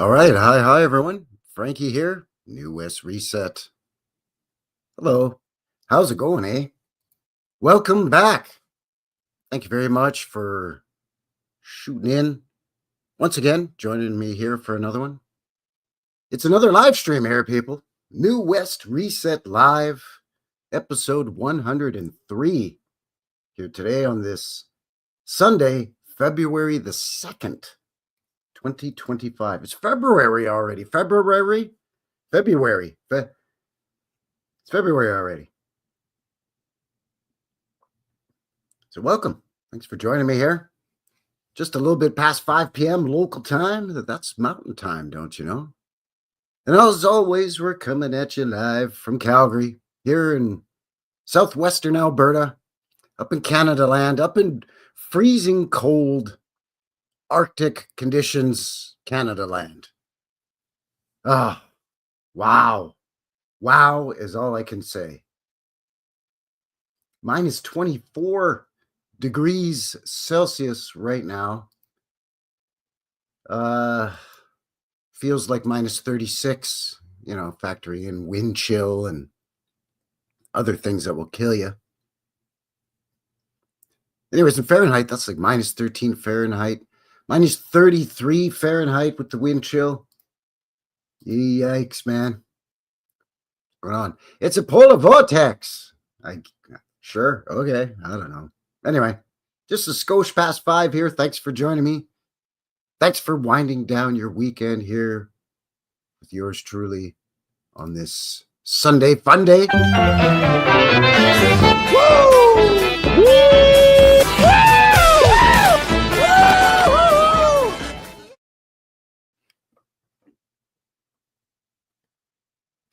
All right. Hi, everyone. Frankie here, New West Reset. Hello. How's it going, eh? Welcome back. Thank you very much for shooting in. Once again, joining me here for another one. It's another live stream here, people. New West Reset Live, episode 103. Here today on this Sunday, February the 2nd, 2025. It's February already. February. It's February already. So welcome. Thanks for joining me here. Just a little bit past 5 p.m. local time. That's mountain time, don't you know? And as always, we're coming at you live from Calgary, here in southwestern Alberta, up in Canada land, up in freezing cold Arctic conditions, Canada land. Ah, wow. Wow is all I can say. Minus 24 degrees Celsius right now. Feels like minus 36, factoring in wind chill and other things that will kill you. Anyways, in Fahrenheit, that's like minus 13 Fahrenheit, minus 33 Fahrenheit with the wind chill. Yikes, man. What's going on? It's a polar vortex. Sure. Okay. I don't know. Anyway, just a skosh past 5 here. Thanks for joining me. Thanks for winding down your weekend here with yours truly on this Sunday fun day. Woo!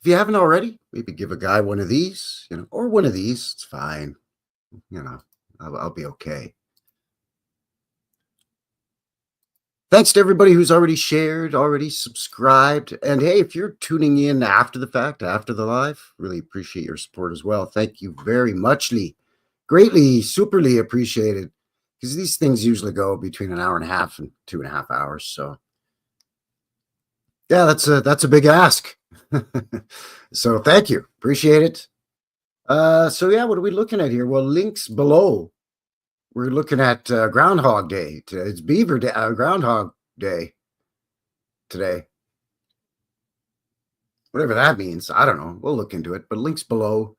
If you haven't already, maybe give a guy one of these, or one of these. It's fine. I'll be okay. Thanks to everybody who's already shared, already subscribed. And hey, if you're tuning in after the fact, after the live, really appreciate your support as well. Thank you very muchly. Greatly, superly appreciated. Because these things usually go between an hour and a half and 2.5 hours. So yeah, that's a big ask. So thank you. Appreciate it. So yeah, what are we looking at here? Well, links below. We're looking at Groundhog Day. It's Beaver Day, Groundhog Day today. Whatever that means, I don't know. We'll look into it. But links below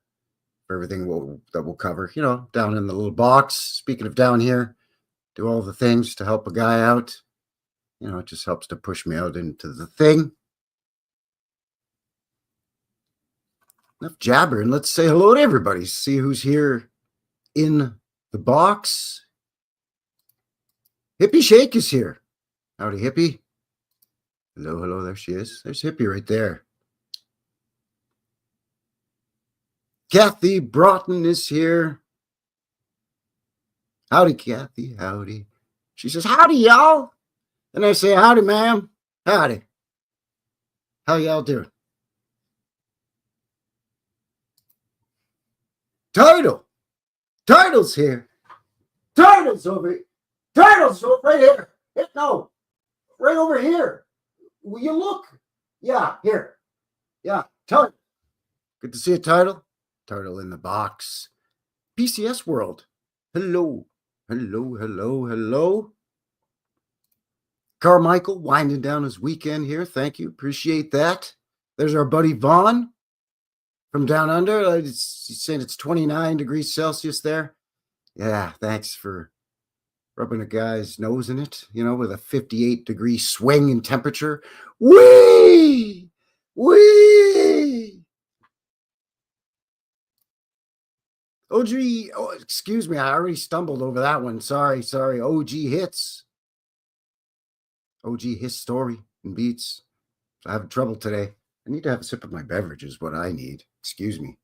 for everything that we'll cover. Down in the little box. Speaking of down here, do all the things to help a guy out. It just helps to push me out into the thing. Enough jabbering. Let's say hello to everybody. See who's here in the box. Hippie Shake is here. Howdy, Hippie. Hello. There she is. There's Hippie right there. Kathy Broughton is here. Howdy, Kathy. Howdy. She says, howdy, y'all. And I say, howdy, ma'am. Howdy. How y'all doing? Turtle's here. Turtle's over here. Turtle's right here. No, right over here. Will you look? Yeah, here. Yeah, Turtle. Good to see you, Turtle. Turtle in the box. PCS World. Hello. Carmichael winding down his weekend here. Thank you. Appreciate that. There's our buddy Vaughn from down under. He's saying it's 29 degrees Celsius there. Yeah, thanks for rubbing a guy's nose in it, with a 58-degree swing in temperature. Whee! OG, excuse me, I already stumbled over that one. Sorry. OG hits. OG his story and beats. I'm having trouble today. I need to have a sip of my beverage is what I need. Excuse me.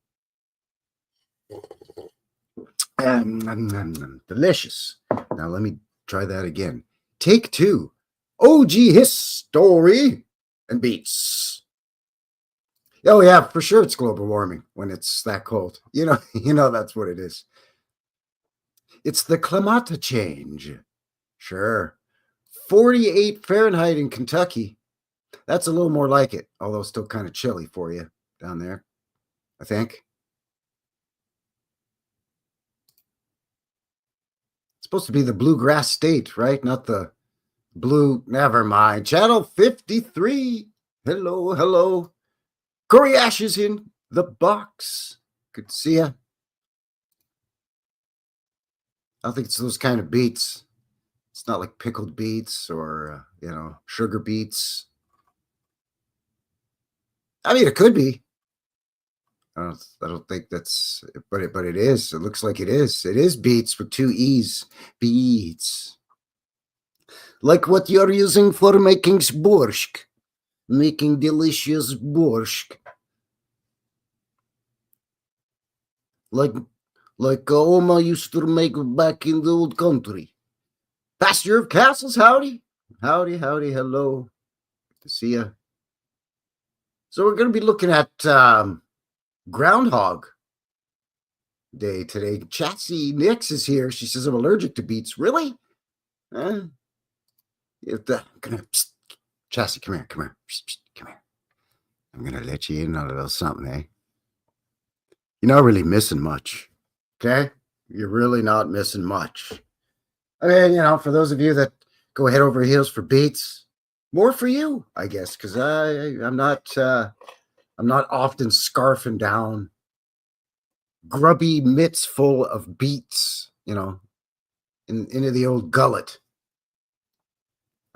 Delicious. Now let me try that again. Take 2. OG his story and beats. Oh yeah, for sure it's global warming when it's that cold. That's what it is. It's the climate change. Sure. 48 Fahrenheit in Kentucky. That's a little more like it, although still kind of chilly for you down there, I think. It's supposed to be the bluegrass state, right? Not the blue. Never mind. Channel 53. Hello, hello. Corey Ash is in the box. Good to see you. I don't think it's those kind of beets. It's not like pickled beets or, sugar beets. I mean, it could be. I don't think that's, but it is. It looks like it is. It is beets with two E's. Beets. Like what you're using for making borscht. Making delicious borscht. Like Oma used to make back in the old country. Pasture of Castles, howdy. Howdy, howdy, hello. Good to see you. So we're going to be looking at Groundhog Day today. Chatsy Nix is here. She says, I'm allergic to beets. Really? Chassie, come here, come here. Come here. I'm going to let you in on a little something, eh? You're not really missing much, okay? You're really not missing much. I mean, for those of you that go head over heels for beets, more for you, I guess, because I'm not often scarfing down grubby mitts full of beets, into the old gullet.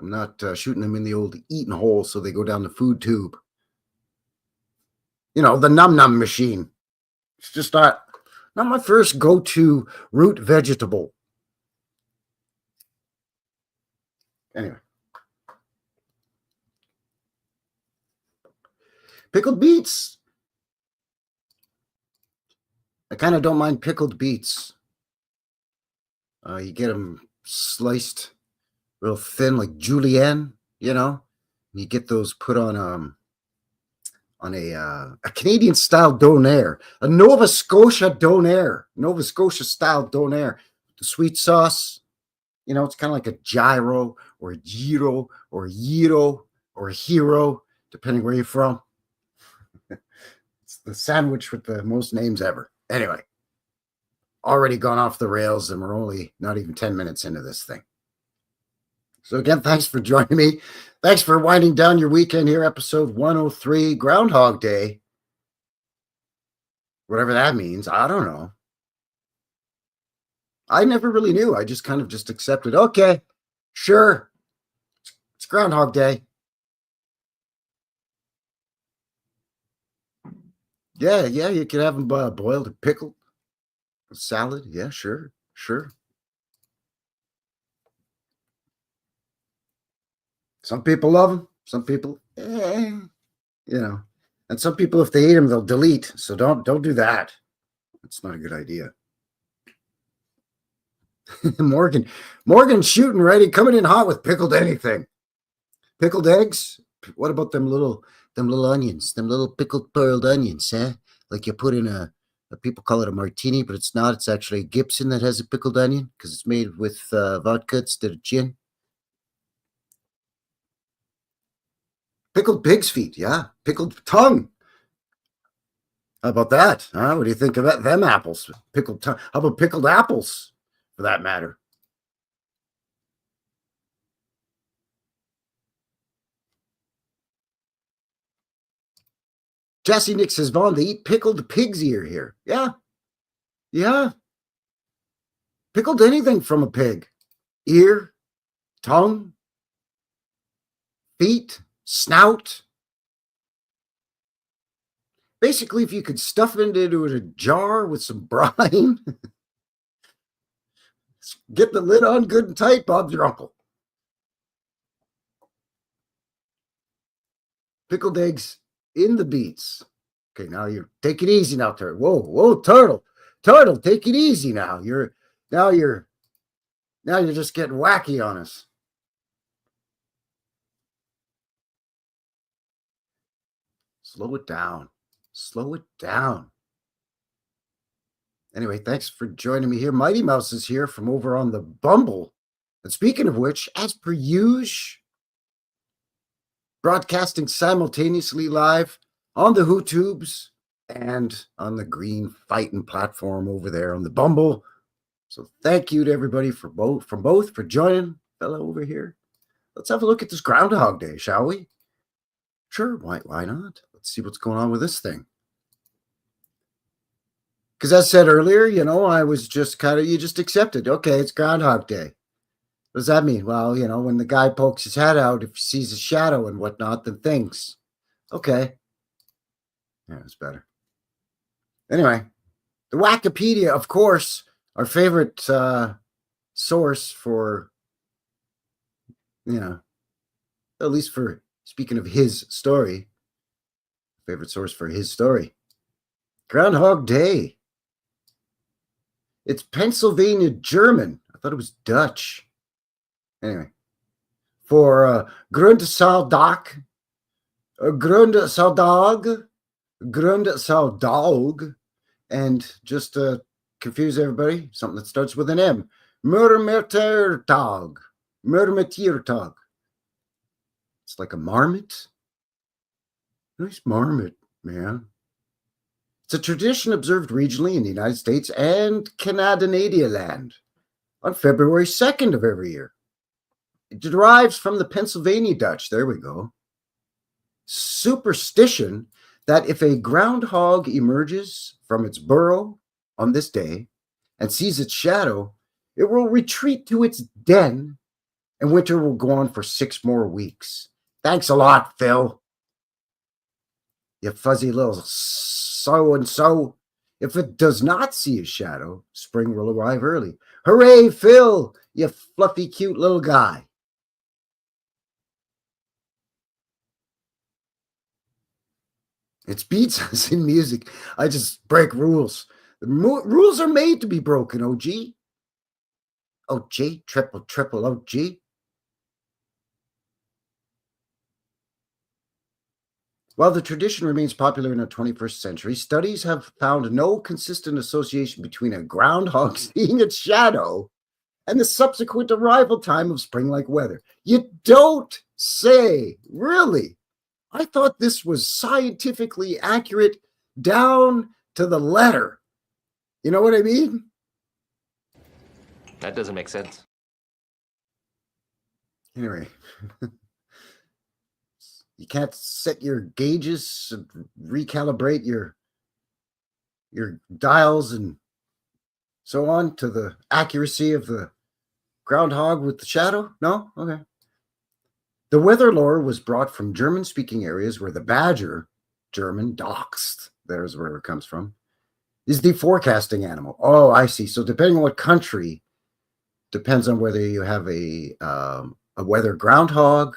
I'm not shooting them in the old eating hole so they go down the food tube. The num-num machine. It's just not my first go-to root vegetable. Anyway. Pickled beets. I kind of don't mind pickled beets. You get them sliced real thin like julienne, You get those put on a Canadian style donair, a Nova Scotia donair, Nova Scotia style donair. The sweet sauce, it's kind of like a gyro or a gyro or a gyro or a hero, depending where you're from. It's the sandwich with the most names ever. Anyway, already gone off the rails, and we're only not even 10 minutes into this thing. So again, thanks for joining me. Thanks for winding down your weekend here, episode 103, Groundhog Day. Whatever that means, I don't know. I never really knew. I just kind of just accepted, okay, sure, it's Groundhog Day. Yeah, you can have them boiled or pickled. Salad, yeah, sure. Some people love them. Some people, and some people, if they eat them, they'll delete. So don't do that. That's not a good idea. Morgan shooting ready, coming in hot with pickled anything. Pickled eggs. What about them little onions, them little pickled pearled onions, eh? Like you put in people call it a martini, but it's not. It's actually a Gibson that has a pickled onion because it's made with vodka instead of gin. Pickled pig's feet, yeah. Pickled tongue. How about that? Huh? What do you think of that? Them apples? Pickled tongue. How about pickled apples, for that matter? Jesse Nick says, Vaughn, they eat pickled pig's ear here. Yeah. Pickled anything from a pig. Ear, tongue, feet, snout. Basically, if you could stuff it into a jar with some brine, get the lid on good and tight, Bob's your uncle. Pickled eggs in the beets. Okay, now you take it easy now, Turtle. Whoa, Turtle, take it easy now. You're just getting wacky on us. Slow it down. Anyway, thanks for joining me here. Mighty Mouse is here from over on the Bumble. And speaking of which, as per usual, broadcasting simultaneously live on the HooTubes and on the green fighting platform over there on the Bumble. So thank you to everybody for both for joining, fella over here. Let's have a look at this Groundhog Day, shall we? Sure, why not? Let's see what's going on with this thing. Because as I said earlier, I was just you just accepted. Okay, it's Groundhog Day. What does that mean? Well, when the guy pokes his head out, if he sees a shadow and whatnot, then things. Okay. Yeah, it's better. Anyway, the Wikipedia, of course, our favorite source for, at least for speaking of his story, favorite source for his story. Groundhog Day. It's Pennsylvania German. I thought it was Dutch. Anyway, for Grundsaldag, Grundsaldag, and just to confuse everybody, something that starts with an M. Murmeltiertag. It's like a marmot. Nice marmot, man. It's a tradition observed regionally in the United States and Canada land on February 2nd of every year. It derives from the Pennsylvania Dutch, there we go, superstition that if a groundhog emerges from its burrow on this day and sees its shadow, it will retreat to its den and winter will go on for 6 more weeks. Thanks a lot, Phil. You fuzzy little so-and-so. If it does not see a shadow, spring will arrive early. Hooray, Phil, you fluffy, cute little guy. It's beats us in music. I just break rules. The rules are made to be broken, OG. OG, triple OG. While the tradition remains popular in the 21st century, studies have found no consistent association between a groundhog seeing its shadow and the subsequent arrival time of spring-like weather. You don't say, really? I thought this was scientifically accurate down to the letter. You know what I mean? That doesn't make sense. Anyway, you can't set your gauges and recalibrate your dials and so on to the accuracy of the groundhog with the shadow? No? Okay. The weather lore was brought from German-speaking areas where the badger, German, dachs, there's where it comes from, is the forecasting animal. Oh, I see. So depending on what country, depends on whether you have a weather groundhog,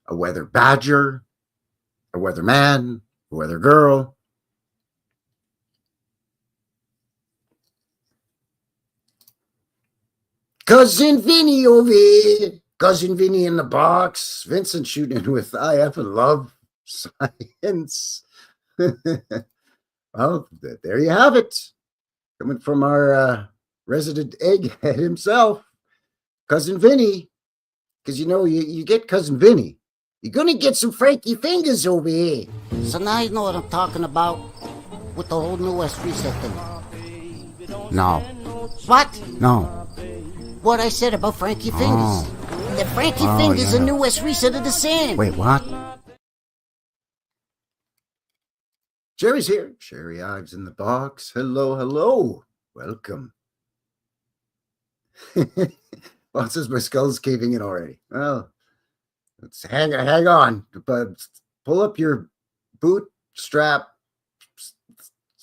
a weather badger, a weather man, a weather girl. Cousin Vinny over here. Cousin Vinny in the box. Vincent shooting in with I effing love science. Well, there you have it. Coming from our resident egghead himself, Cousin Vinny. Because you get Cousin Vinny, you're going to get some Frankie fingers over here. So now you know what I'm talking about with the whole New West Reset thing. No. What? No. What I said about Frankie Fingers. The Frankie Fingers and New West Reset are the same. Wait, what? Sherry's here. Sherry Ives in the box. Hello. Welcome. Well, it says my skull's caving in already. Well, let's hang on. But pull up your boot strap.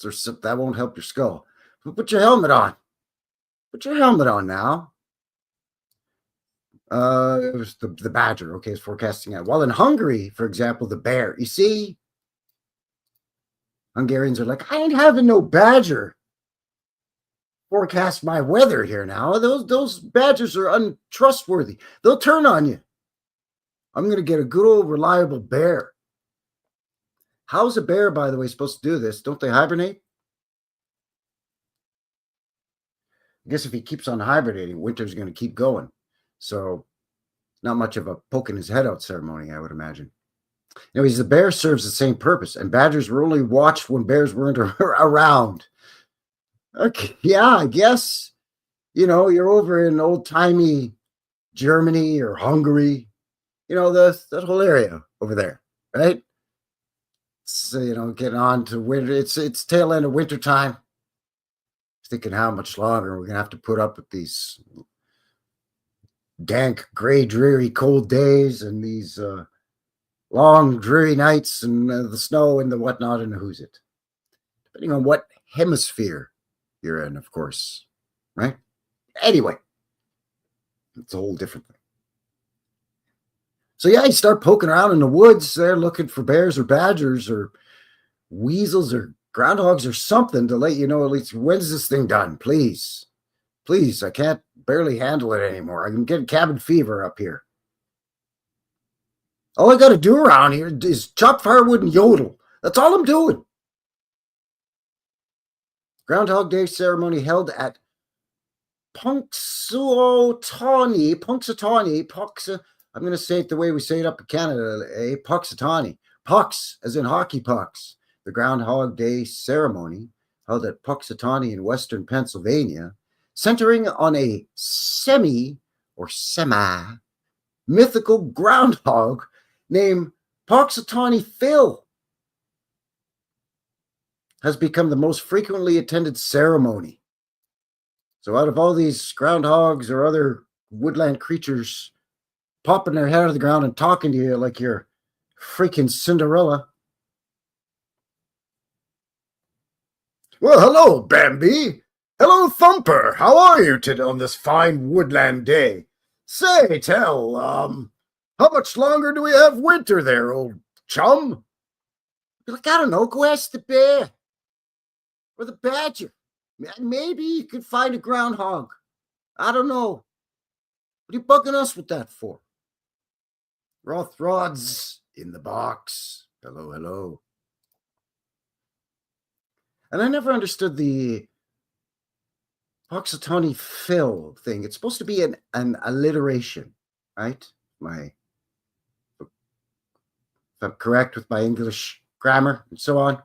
That won't help your skull. Put your helmet on. Put your helmet on now. It was the badger. Okay, it's forecasting out. While in Hungary, for example, the bear. You see, Hungarians are like, I ain't having no badger forecast my weather here now. Those badgers are untrustworthy. They'll turn on you. I'm going to get a good old reliable bear. How's a bear, by the way, supposed to do this? Don't they hibernate? I guess if he keeps on hibernating, winter's going to keep going. So not much of a poking his head out ceremony, I would imagine. Anyways, the bear serves the same purpose, and badgers were only watched when bears weren't around. Okay, yeah, I guess, you're over in old-timey Germany or Hungary, that whole area over there, right? So, getting on to winter. It's tail end of winter time. Thinking how much longer we're gonna have to put up with these dank, gray, dreary, cold days and these long, dreary nights and the snow and the whatnot and the who's it. Depending on what hemisphere you're in, of course, right? Anyway, it's a whole different thing. So yeah, you start poking around in the woods there looking for bears or badgers or weasels or groundhogs or something to let you know at least when's this thing done, please. Please, I can't barely handle it anymore. I'm getting cabin fever up here. All I got to do around here is chop firewood and yodel. That's all I'm doing. Groundhog Day ceremony held at Punxsutawney. I'm going to say it the way we say it up in Canada, Punxsutawney. Pucks, as in hockey pucks. The Groundhog Day ceremony held at Punxsutawney in western Pennsylvania, centering on a semi-mythical groundhog named Punxsutawney Phil, has become the most frequently attended ceremony. So out of all these groundhogs or other woodland creatures popping their head out of the ground and talking to you like you're freaking Cinderella. Well, hello, Bambi. Hello, Thumper. How are you today on this fine woodland day? Say, tell, how much longer do we have winter there, old chum? You're like, I don't know, go ask the bear or the badger. Maybe you could find a groundhog. I don't know. What are you bugging us with that for? Rothrod's in the box. Hello, hello. And I never understood the Punxsutawney Phil thing. It's supposed to be an alliteration, right? If I'm correct with my English grammar and so on.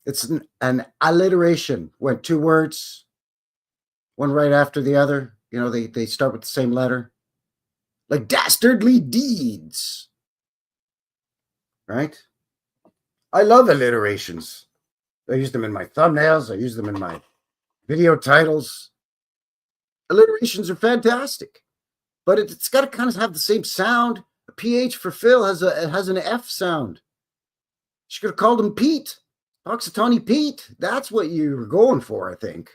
It's an alliteration when two words, one right after the other, they start with the same letter. Like dastardly deeds. Right? I love alliterations. I use them in my thumbnails. I use them in my video titles. Alliterations are fantastic. But it's got to kind of have the same sound. A PH for Phil has an F sound. She could have called him Pete. Punxsutawney Pete. That's what you were going for, I think.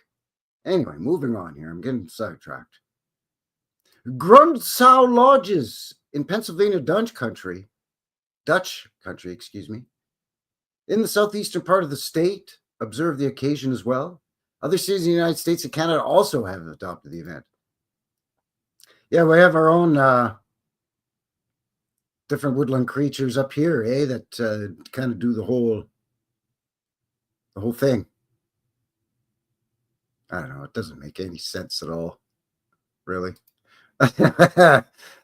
Anyway, moving on here. I'm getting sidetracked. Grundsau lodges in Pennsylvania Dutch country, in the southeastern part of the state, observe the occasion as well. Other cities in the United States and Canada also have adopted the event. Yeah, we have our own different woodland creatures up here, that kind of do the whole thing. I don't know. It doesn't make any sense at all, really.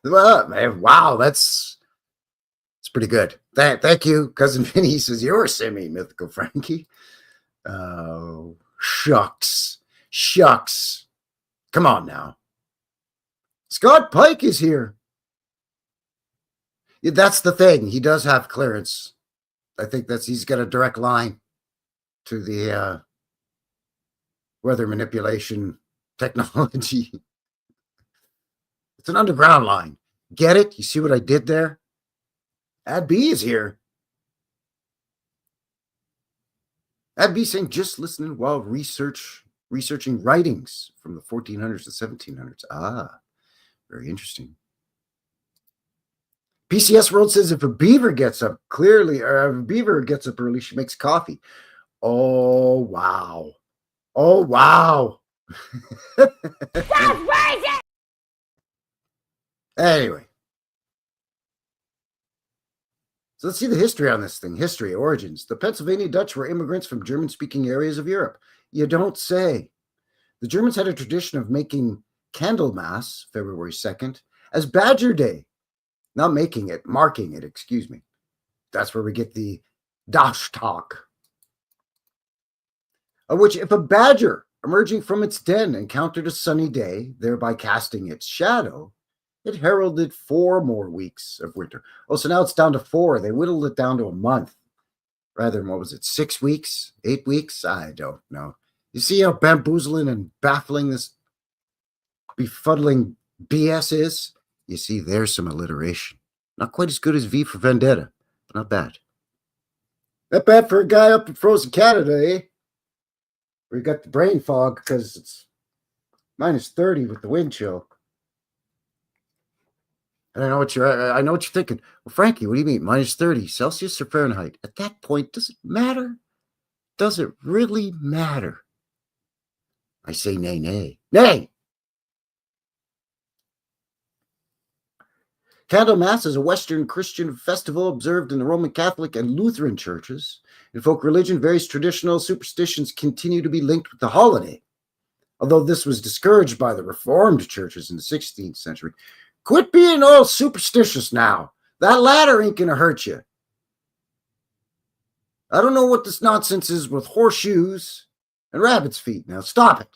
Well, man, wow, that's pretty good. Thank you, Cousin Vinny. Says you're semi-mythical, Frankie. Oh, shucks. Come on now. Scott Pike is here. Yeah, that's the thing. He does have clearance. I think he's got a direct line to the weather manipulation technology. It's an underground line. Get it? You see what I did there? Ad B is here. Ad B saying just listening while researching writings from the 1400s to 1700s. Ah, very interesting. PCS World says if a beaver gets up early, she makes coffee. Oh, wow. Anyway. So let's see the history on this thing. History, origins. The Pennsylvania Dutch were immigrants from German-speaking areas of Europe. You don't say. The Germans had a tradition of making Candlemas, February 2nd, as Badger Day. Not making it, marking it, excuse me. That's where we get the dash talk. Of which, if a badger emerging from its den encountered a sunny day, thereby casting its shadow, it heralded 4 more weeks of winter. Oh, so now it's down to 4. They whittled it down to a month. Rather than, what was it, 6 weeks? 8 weeks? I don't know. You see how bamboozling and baffling this befuddling BS is? You see, there's some alliteration. Not quite as good as V for Vendetta, but not bad. Not bad for a guy up in frozen Canada, eh? Where you got the brain fog because it's minus 30 with the wind chill. And I know what you're thinking. Well, Frankie, what do you mean? Minus 30 Celsius or Fahrenheit? At that point, does it matter? Does it really matter? I say nay, nay. Nay! Candlemas is a Western Christian festival observed in the Roman Catholic and Lutheran churches. In folk religion, various traditional superstitions continue to be linked with the holiday. Although this was discouraged by the Reformed churches in the 16th century. Quit being all superstitious now. That ladder ain't going to hurt you. I don't know what this nonsense is with horseshoes and rabbit's feet. Now stop it.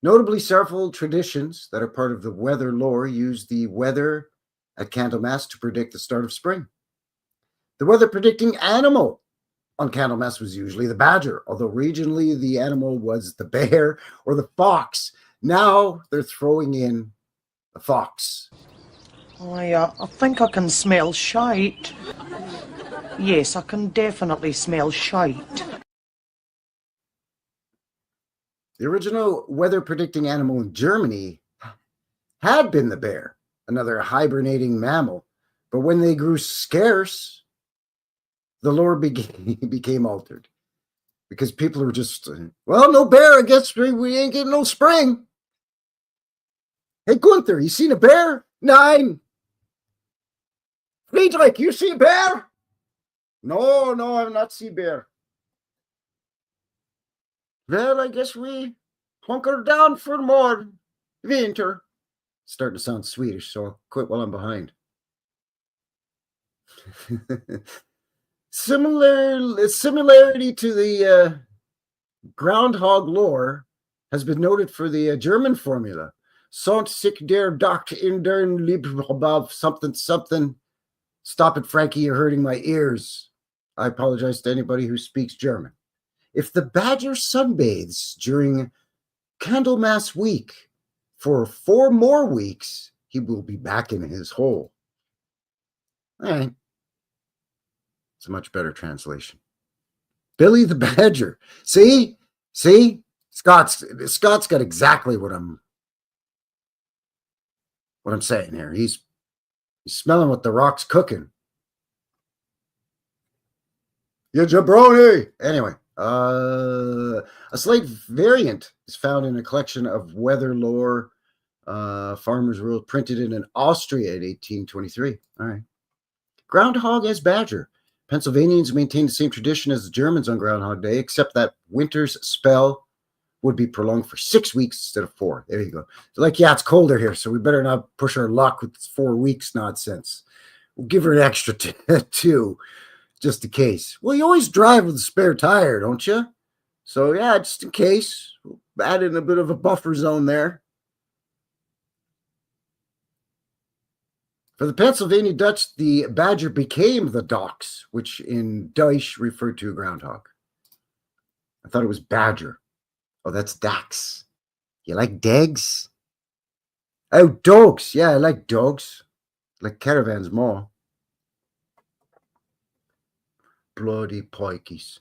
Notably, several traditions that are part of the weather lore use the weather at Candlemas to predict the start of spring. The weather predicting animal on Candlemas was usually the badger, although regionally the animal was the bear or the fox. Now they're throwing in the fox. I think I can smell shite. Yes, I can definitely smell shite. The original weather predicting animal in Germany had been the bear, another hibernating mammal. But when they grew scarce, the lore became altered. Because people were just, well, no bear, I guess we ain't getting no spring. Hey, Gunther, you seen a bear? 9. Friedrich, you see a bear? No, I've not seen bear. Well, I guess we hunker down for more winter. Starting to sound Swedish, so I'll quit while I'm behind. Similarity to the Groundhog lore has been noted for the German formula. Sont sich der Dach in der Lieb above something. Stop it, Frankie, you're hurting my ears. I apologize to anybody who speaks German. If the badger sunbathes during Candlemas week for 4 more weeks, he will be back in his hole. All right. It's a much better translation. Billy the Badger. See? Scott's got exactly what I'm saying here. He's smelling what the Rock's cooking. You jabroni! Anyway. A slight variant is found in a collection of weather lore, Farmer's World, printed in Austria in 1823. All right. Groundhog as badger. Pennsylvanians maintain the same tradition as the Germans on Groundhog Day, except that winter's spell would be prolonged for 6 weeks instead of 4. There you go. So like, yeah, it's colder here, so we better not push our luck with 4 weeks nonsense. We'll give her an extra 2. Just in case. Well, you always drive with a spare tire, don't you? So, yeah, just in case. We'll add in a bit of a buffer zone there. For the Pennsylvania Dutch, the badger became the Dachs, which in Deutsch referred to a groundhog. I thought it was badger. Oh, that's Dax. You like dags? Oh, dogs. Yeah, I like dogs. I like caravans more. Bloody poikies.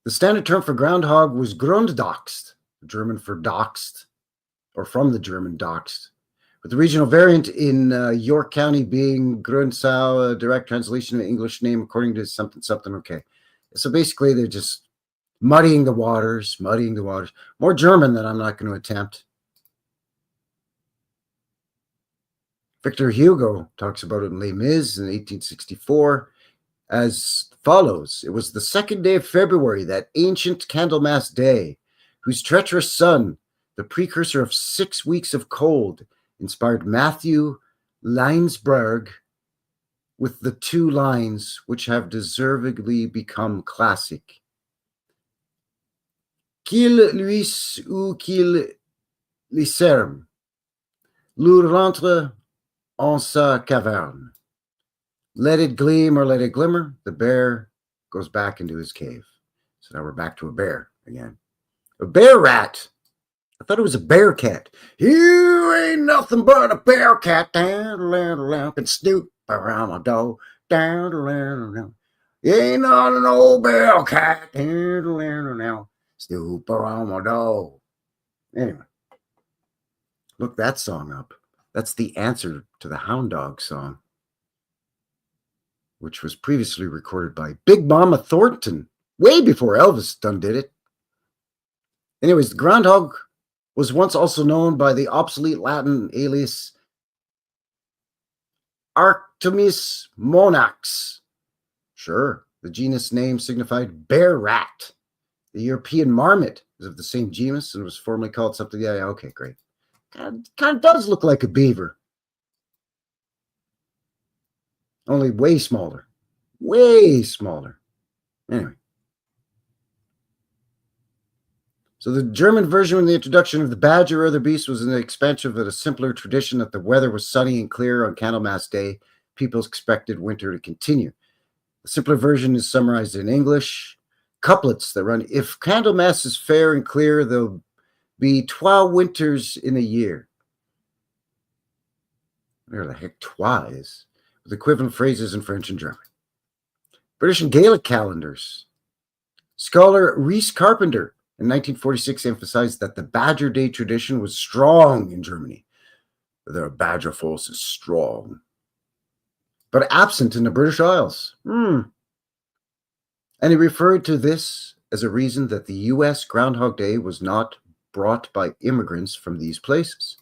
The standard term for groundhog was Grunddachst, German for doxed, or from the German doxed, with the regional variant in York County being Grundsau, a direct translation of the English name according to something. Okay. So basically they're just muddying the waters. More German than I'm not going to attempt. Victor Hugo talks about it in Les Mis in 1864 as follows. It was the 2nd day of February, that ancient Candlemas day, whose treacherous sun, the precursor of 6 weeks of cold, inspired Matthew Leinsberg with the two lines which have deservedly become classic. Qu'il luise ou qu'il liserme, l'eau rentre en sa caverne. Let it gleam or let it glimmer, the bear goes back into his cave. So now we're back to a bear again. A bear rat. I thought it was a bear cat. You ain't nothing but a bear cat. Can snoop around my door. You ain't not an old bear cat. Snoop around my door. Anyway, look that song up. That's the answer to the Hound Dog song, which was previously recorded by Big Mama Thornton, way before Elvis done did it. Anyways, the groundhog was once also known by the obsolete Latin alias Arctomys monax. Sure, the genus name signified bear rat. The European marmot is of the same genus and was formerly called something. Yeah, okay, great. Kind of does look like a beaver. Only way smaller. Way smaller. Anyway. So the German version of the introduction of the badger or other beast was an expansion of a simpler tradition that the weather was sunny and clear on Candlemas Day. People expected winter to continue. The simpler version is summarized in English. Couplets that run, if Candlemas is fair and clear, there'll be 12 winters in a year. Where the heck "twa" is? With equivalent phrases in French and German. British and Gaelic calendars. Scholar Rhys Carpenter in 1946 emphasized that the Badger Day tradition was strong in Germany. The Badger force is strong, but absent in the British Isles. And he referred to this as a reason that the U.S. Groundhog Day was not brought by immigrants from these places.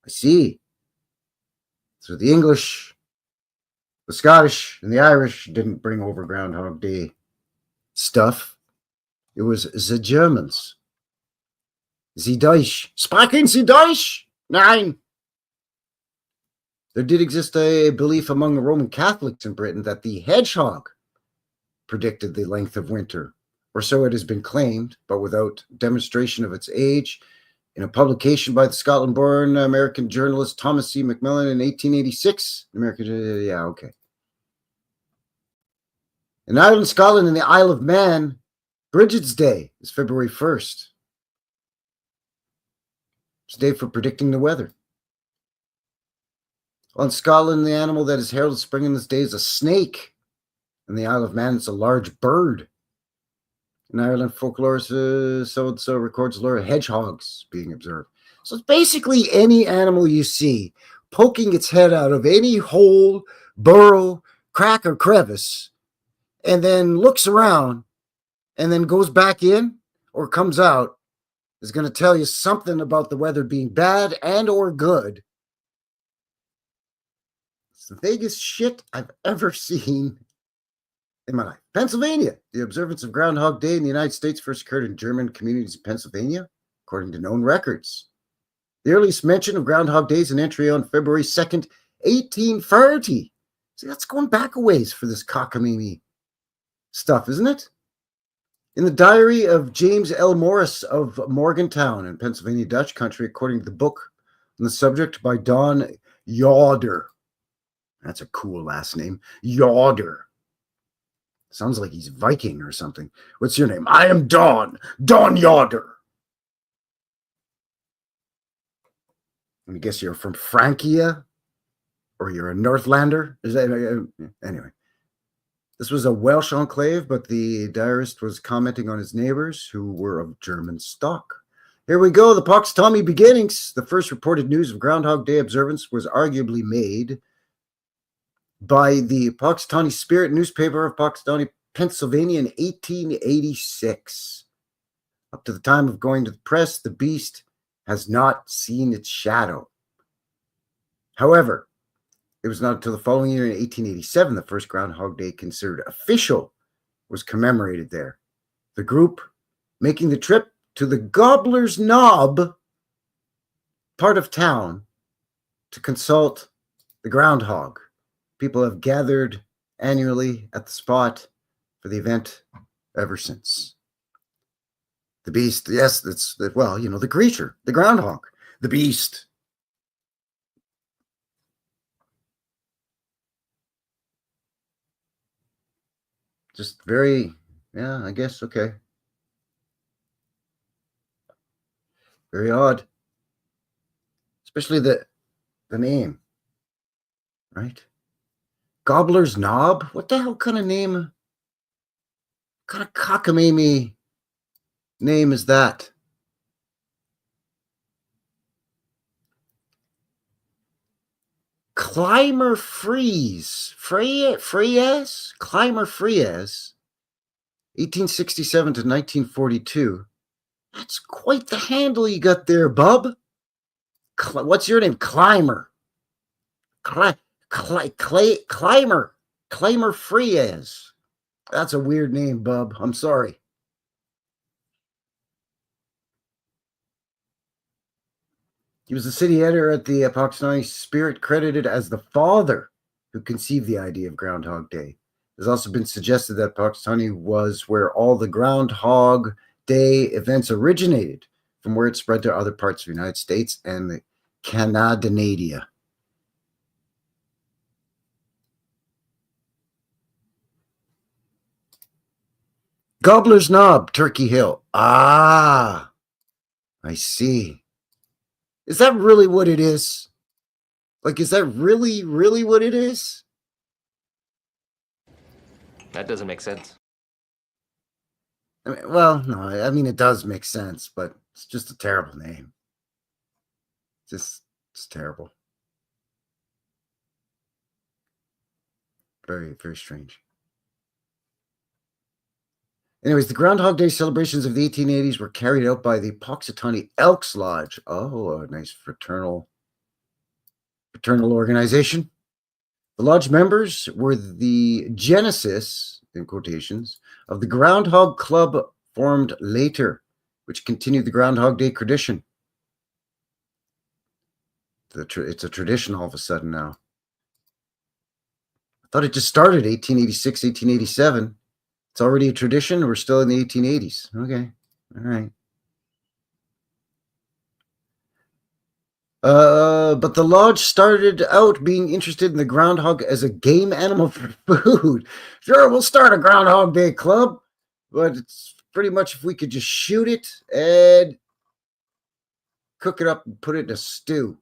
I see. So the English, the Scottish, and the Irish didn't bring over Groundhog Day stuff. It was the Germans. Sie Deutsch. Sprechen Sie Deutsch? Nein. There did exist a belief among the Roman Catholics in Britain that the hedgehog predicted the length of winter, or so it has been claimed, but without demonstration of its age. In a publication by the Scotland-born American journalist Thomas C. Macmillan in 1886, In Ireland, Scotland, and the Isle of Man, Bridget's Day is February 1st. It's a day for predicting the weather. Well, in Scotland, the animal that is heralded spring in this day is a snake. In the Isle of Man, it's a large bird. In Ireland, folklore so-and-so records lure hedgehogs being observed. So it's basically any animal you see poking its head out of any hole, burrow, crack, or crevice, and then looks around and then goes back in or comes out is going to tell you something about the weather being bad and or good. It's the vaguest shit I've ever seen in my life. Pennsylvania. The observance of Groundhog Day in the United States first occurred in German communities in Pennsylvania, according to known records. The earliest mention of Groundhog Day is an entry on February 2nd, 1830. See, that's going back a ways for this cockamamie stuff, isn't it? In the diary of James L. Morris of Morgantown in Pennsylvania Dutch country, according to the book on the subject by Don Yoder. That's a cool last name. Yoder. Sounds like he's Viking or something. What's your name? I am Don Yoder. I guess you're from Francia, or you're a Northlander. Is that anyway? This was a Welsh enclave, but the diarist was commenting on his neighbors who were of German stock. Here we go. The Punxsutawney beginnings. The first reported news of Groundhog Day observance was arguably made by the Punxsutawney Spirit newspaper of Punxsutawney, Pennsylvania in 1886. Up to the time of going to the press, the beast has not seen its shadow. However, it was not until the following year in 1887 the first Groundhog Day considered official was commemorated there. The group making the trip to the Gobbler's Knob part of town to consult the groundhog. People have gathered annually at the spot for the event ever since. The beast, yes, well, the creature, the groundhog, the beast. Just very, yeah, I guess, okay. Very odd. Especially the name, right? Gobbler's Knob? What the hell kind of name? What kind of cockamamie name is that? Climber Freeze. Freyes? Climber Freyes. 1867 to 1942. That's quite the handle you got there, bub. What's your name? Climber. Climber. Climber Freyes. That's a weird name, bub. I'm sorry. He was the city editor at the Pakistani Spirit, credited as the father who conceived the idea of Groundhog Day. There's also been suggested that Pakistani was where all the Groundhog Day events originated, from where it spread to other parts of the United States and the Canada. Gobbler's Knob, Turkey Hill. Ah, I see. Is that really what it is? Like, is that really what it is? That doesn't make sense. I mean, well, no, I mean, it does make sense, but it's just a terrible name. It's terrible. Very, very strange. Anyways, the Groundhog Day celebrations of the 1880s were carried out by the Punxsutawney Elks Lodge. Oh, a nice fraternal organization. The lodge members were the genesis, in quotations, of the Groundhog Club formed later, which continued the Groundhog Day tradition. It's a tradition all of a sudden now. I thought it just started 1886, 1887. It's already a tradition. We're still in the 1880s. Okay. All right. But the lodge started out being interested in the groundhog as a game animal for food. Sure, we'll start a Groundhog Day club, but it's pretty much if we could just shoot it and cook it up and put it in a stew.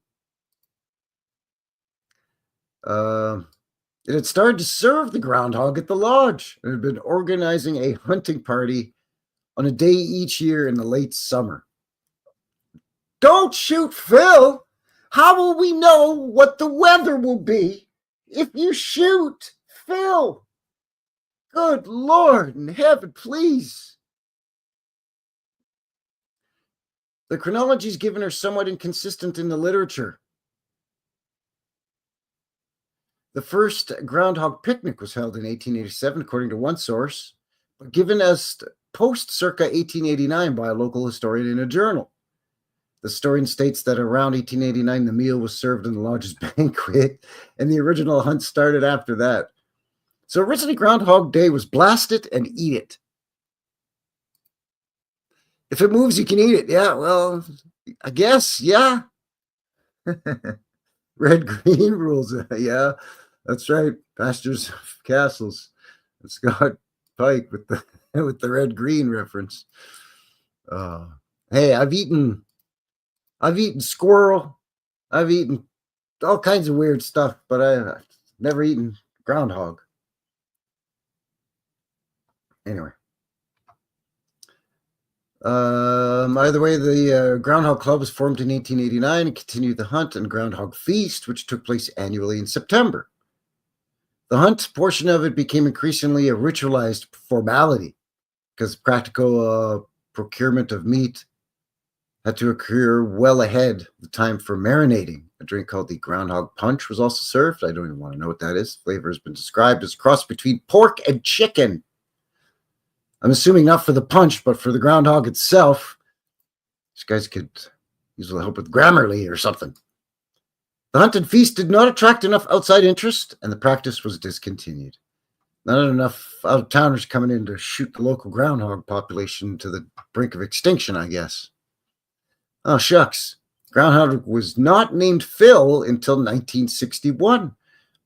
It had started to serve the groundhog at the lodge and had been organizing a hunting party on a day each year in the late summer. Don't shoot Phil! How will we know what the weather will be if you shoot Phil? Good Lord in heaven, please. The chronologies given are somewhat inconsistent in the literature. The first groundhog picnic was held in 1887, according to one source, but given as post circa 1889 by a local historian in a journal. The historian states that around 1889, the meal was served in the lodge's banquet, and the original hunt started after that. So originally, Groundhog Day was blast it and eat it. If it moves, you can eat it. Yeah, well, I guess, yeah. Red-green rules. Yeah, that's right. Pastures of Castles. Scott Pike with the red-green reference. Hey, I've eaten squirrel. I've eaten all kinds of weird stuff, but I've never eaten groundhog. Anyway. Either way, the Groundhog Club was formed in 1889 and continued the hunt and Groundhog Feast, which took place annually in September. The hunt portion of it became increasingly a ritualized formality because practical procurement of meat had to occur well ahead of the time for marinating. A drink called the Groundhog Punch was also served. I don't even want to know what that is. Flavor has been described as a cross between pork and chicken. I'm assuming not for the punch, but for the groundhog itself. These guys could use a little help with Grammarly or something. The hunt and feast did not attract enough outside interest, and the practice was discontinued. Not enough out-of-towners coming in to shoot the local groundhog population to the brink of extinction, I guess. Oh, shucks. Groundhog was not named Phil until 1961,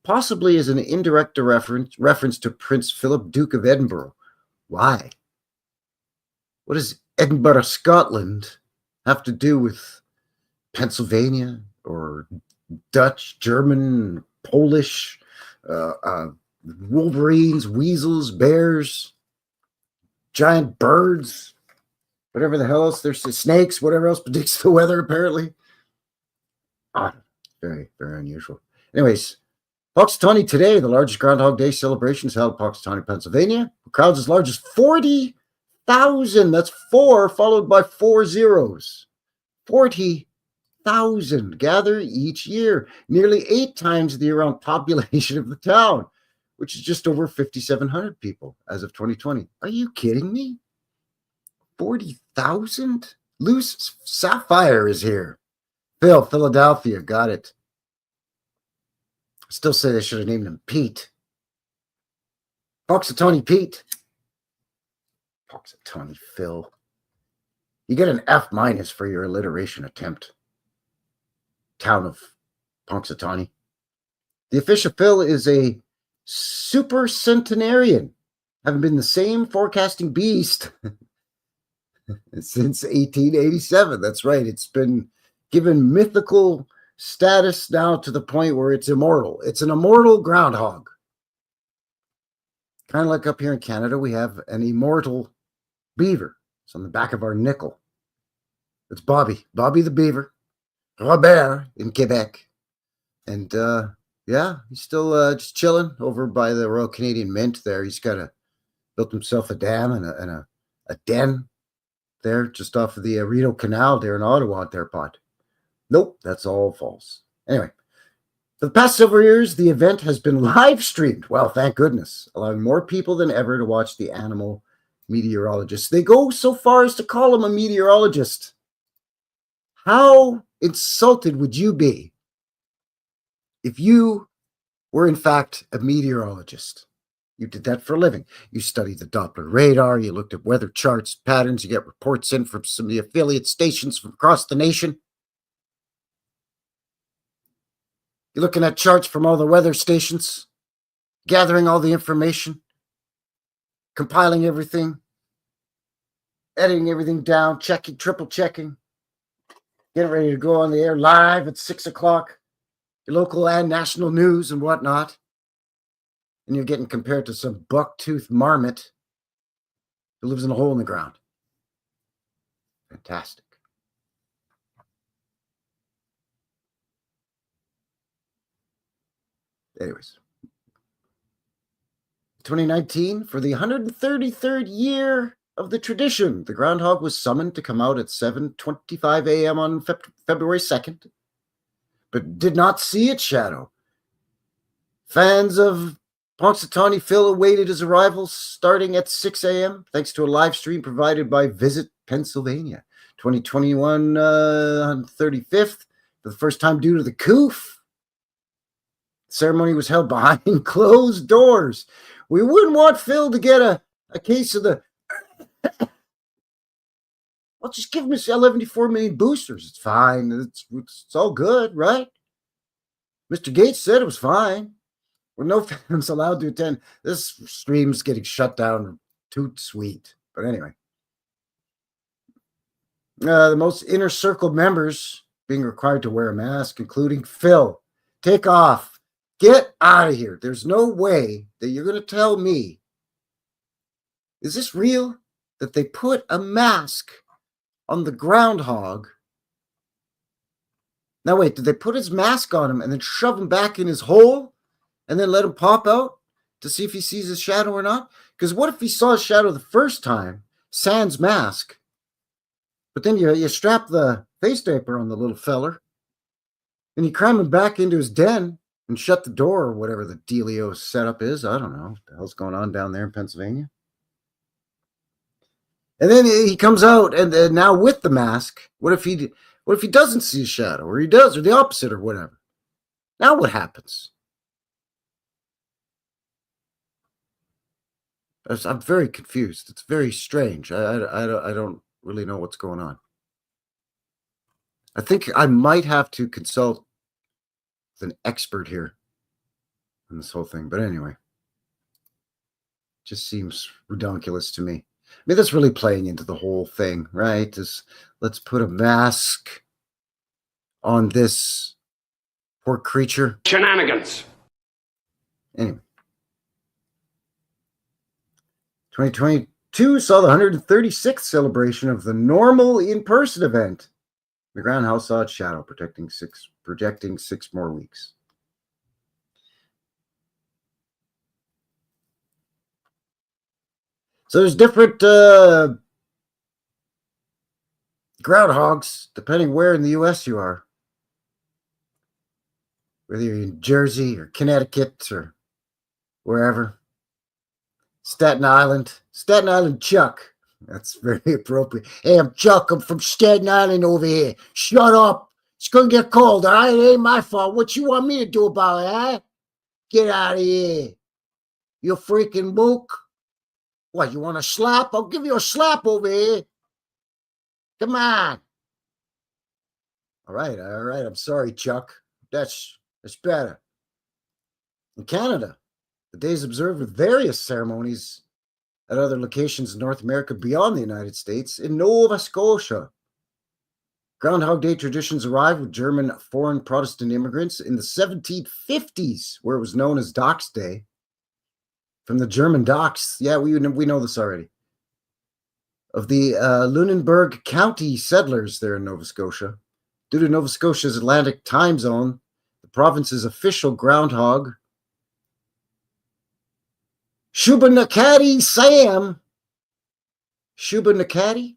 possibly as an indirect reference to Prince Philip, Duke of Edinburgh. Why? What does Edinburgh, Scotland have to do with Pennsylvania or Dutch, German, Polish, wolverines, weasels, bears, giant birds, whatever the hell else, there's snakes, whatever else predicts the weather, apparently. Very, very unusual. Anyways, Punxsutawney today, the largest Groundhog Day celebration is held in Punxsutawney, Pennsylvania. The crowds as large as 40,000. That's 4 followed by 4 zeros. 40,000 gather each year, nearly 8 times the year-round population of the town, which is just over 5,700 people as of 2020. Are you kidding me? 40,000? Loose Sapphire is here. Phil, Philadelphia, got it. Still say they should have named him Pete. Punxsutawney Pete. Punxsutawney Phil. You get an F- for your alliteration attempt. Town of Punxsutawney. The official Phil is a super centenarian, having been the same forecasting beast since 1887. That's right. It's been given mythical status now to the point where it's immortal. It's an immortal groundhog. Kind of like up here in Canada, we have an immortal beaver. It's on the back of our nickel. It's Bobby the Beaver, Robert in Quebec. And yeah, he's still just chilling over by the Royal Canadian Mint there. He's built himself a dam and a den there just off of the Rideau Canal there in Ottawa at their pod. Nope, that's all false. Anyway, for the past several years, the event has been live streamed. Well, thank goodness, allowing more people than ever to watch the animal meteorologist. They go so far as to call him a meteorologist. How insulted would you be if you were, in fact, a meteorologist? You did that for a living. You studied the Doppler radar. You looked at weather charts, patterns. You get reports in from some of the affiliate stations from across the nation. You're looking at charts from all the weather stations, gathering all the information, compiling everything, editing everything down, checking, triple checking, getting ready to go on the air live at 6 o'clock, your local and national news and whatnot. And you're getting compared to some buck-toothed marmot who lives in a hole in the ground. Fantastic. Anyways, 2019, for the 133rd year of the tradition, the groundhog was summoned to come out at 7:25 a.m. on February 2nd, but did not see its shadow. Fans of Punxsutawney Phil awaited his arrival starting at 6 a.m. thanks to a live stream provided by Visit Pennsylvania. 2021 on 35th, for the first time due to the coof. The ceremony was held behind closed doors. We wouldn't want Phil to get a case of the... Well, just give him his 11.4 million boosters. It's fine. It's all good, right? Mr. Gates said it was fine. With no fans allowed to attend. This stream's getting shut down. Too sweet. But anyway. The most inner circle members being required to wear a mask, including Phil. Take off. Get out of here. There's no way that you're going to tell me. Is this real? That they put a mask on the groundhog? Now wait, did they put his mask on him and then shove him back in his hole and then let him pop out to see if he sees his shadow or not? Because what if he saw his shadow the first time, sans mask, but then you strap the face diaper on the little feller and you cram him back into his den and shut the door or whatever the dealio setup is. I don't know what the hell's going on down there in Pennsylvania. And then he comes out and now with the mask, what if he doesn't see a shadow, or he does, or the opposite, or whatever? Now what happens? I'm very confused. It's very strange. I don't really know what's going on. I think I might have to consult with an expert here on this whole thing. But anyway, just seems redonkulous to me. I mean, that's really playing into the whole thing, right? Let's put a mask on this poor creature. Shenanigans. Anyway. 2022 saw the 136th celebration of the normal in-person event. The ground house saw its shadow, projecting 6 more weeks. So there's different groundhogs, depending where in the U.S. you are. Whether you're in Jersey or Connecticut or wherever. Staten Island Chuck. That's very appropriate. Hey, I'm Chuck. I'm from Staten Island over here. Shut up. It's going to get cold, all right? It ain't my fault. What you want me to do about it, huh? Get out of here. You freaking mook. What, you want a slap? I'll give you a slap over here. Come on. All right. I'm sorry, Chuck. That's better. In Canada, the day is observed with various ceremonies at other locations in North America beyond the United States. In Nova Scotia, Groundhog Day traditions arrived with German foreign Protestant immigrants in the 1750s, where it was known as Docks Day. From the German docks, yeah, we know this already, of the Lunenburg County settlers there in Nova Scotia. Due to Nova Scotia's Atlantic time zone, the province's official groundhog, Shubenacadie Sam. Shubenacadie?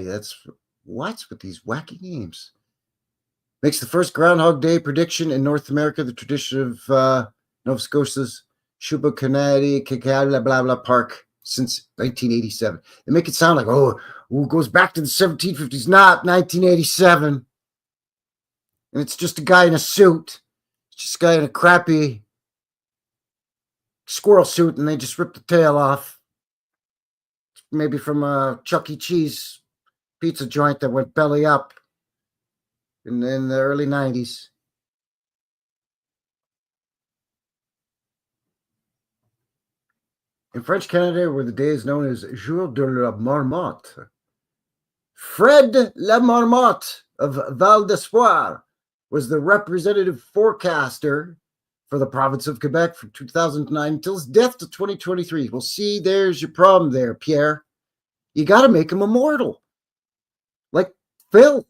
That's what's with these wacky names. Makes the first Groundhog Day prediction in North America the tradition of Nova Scotia's Shubenacadie blah blah blah park since 1987. They make it sound like it goes back to the 1750s. Not 1987. And it's just a guy in a suit. It's just a guy in a crappy squirrel suit, and they just ripped the tail off. Maybe from a Chuck E. Cheese pizza joint that went belly up in the early 90s. In French Canada, where the day is known as Jour de la Marmotte, Fred La Marmotte of Val d'Espoir was the representative forecaster for the province of Quebec from 2009 until his death to 2023. Well, see, there's your problem there, Pierre. You got to make him immortal. Like Phil.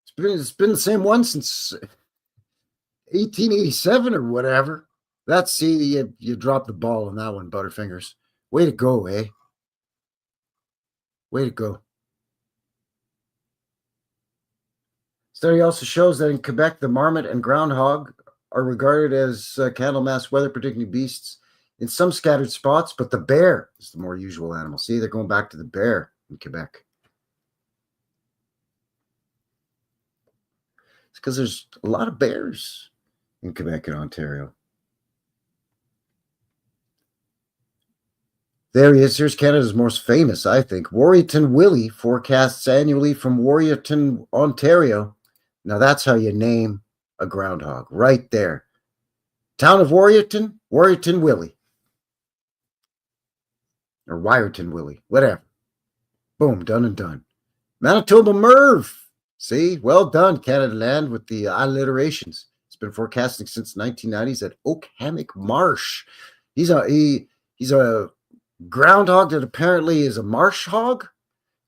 It's been the same one since 1887 or whatever. You dropped the ball on that one, Butterfingers. Way to go, eh? Way to go. Study also shows that in Quebec, the marmot and groundhog are regarded as Candlemas weather predicting beasts in some scattered spots, but the bear is the more usual animal. See, they're going back to the bear in Quebec. It's because there's a lot of bears in Quebec and Ontario. There he is. Here's Canada's most famous, I think. Warriorton Willie forecasts annually from Warriorton, Ontario. Now that's how you name a groundhog, right there. Town of Warriorton Willie. Or Wyerton Willie, whatever. Boom, done and done. Manitoba Merv. See, well done, Canada Land, with the alliterations. It's been forecasting since 1990s at Oak Hammock Marsh. He's a groundhog that apparently is a marsh hog.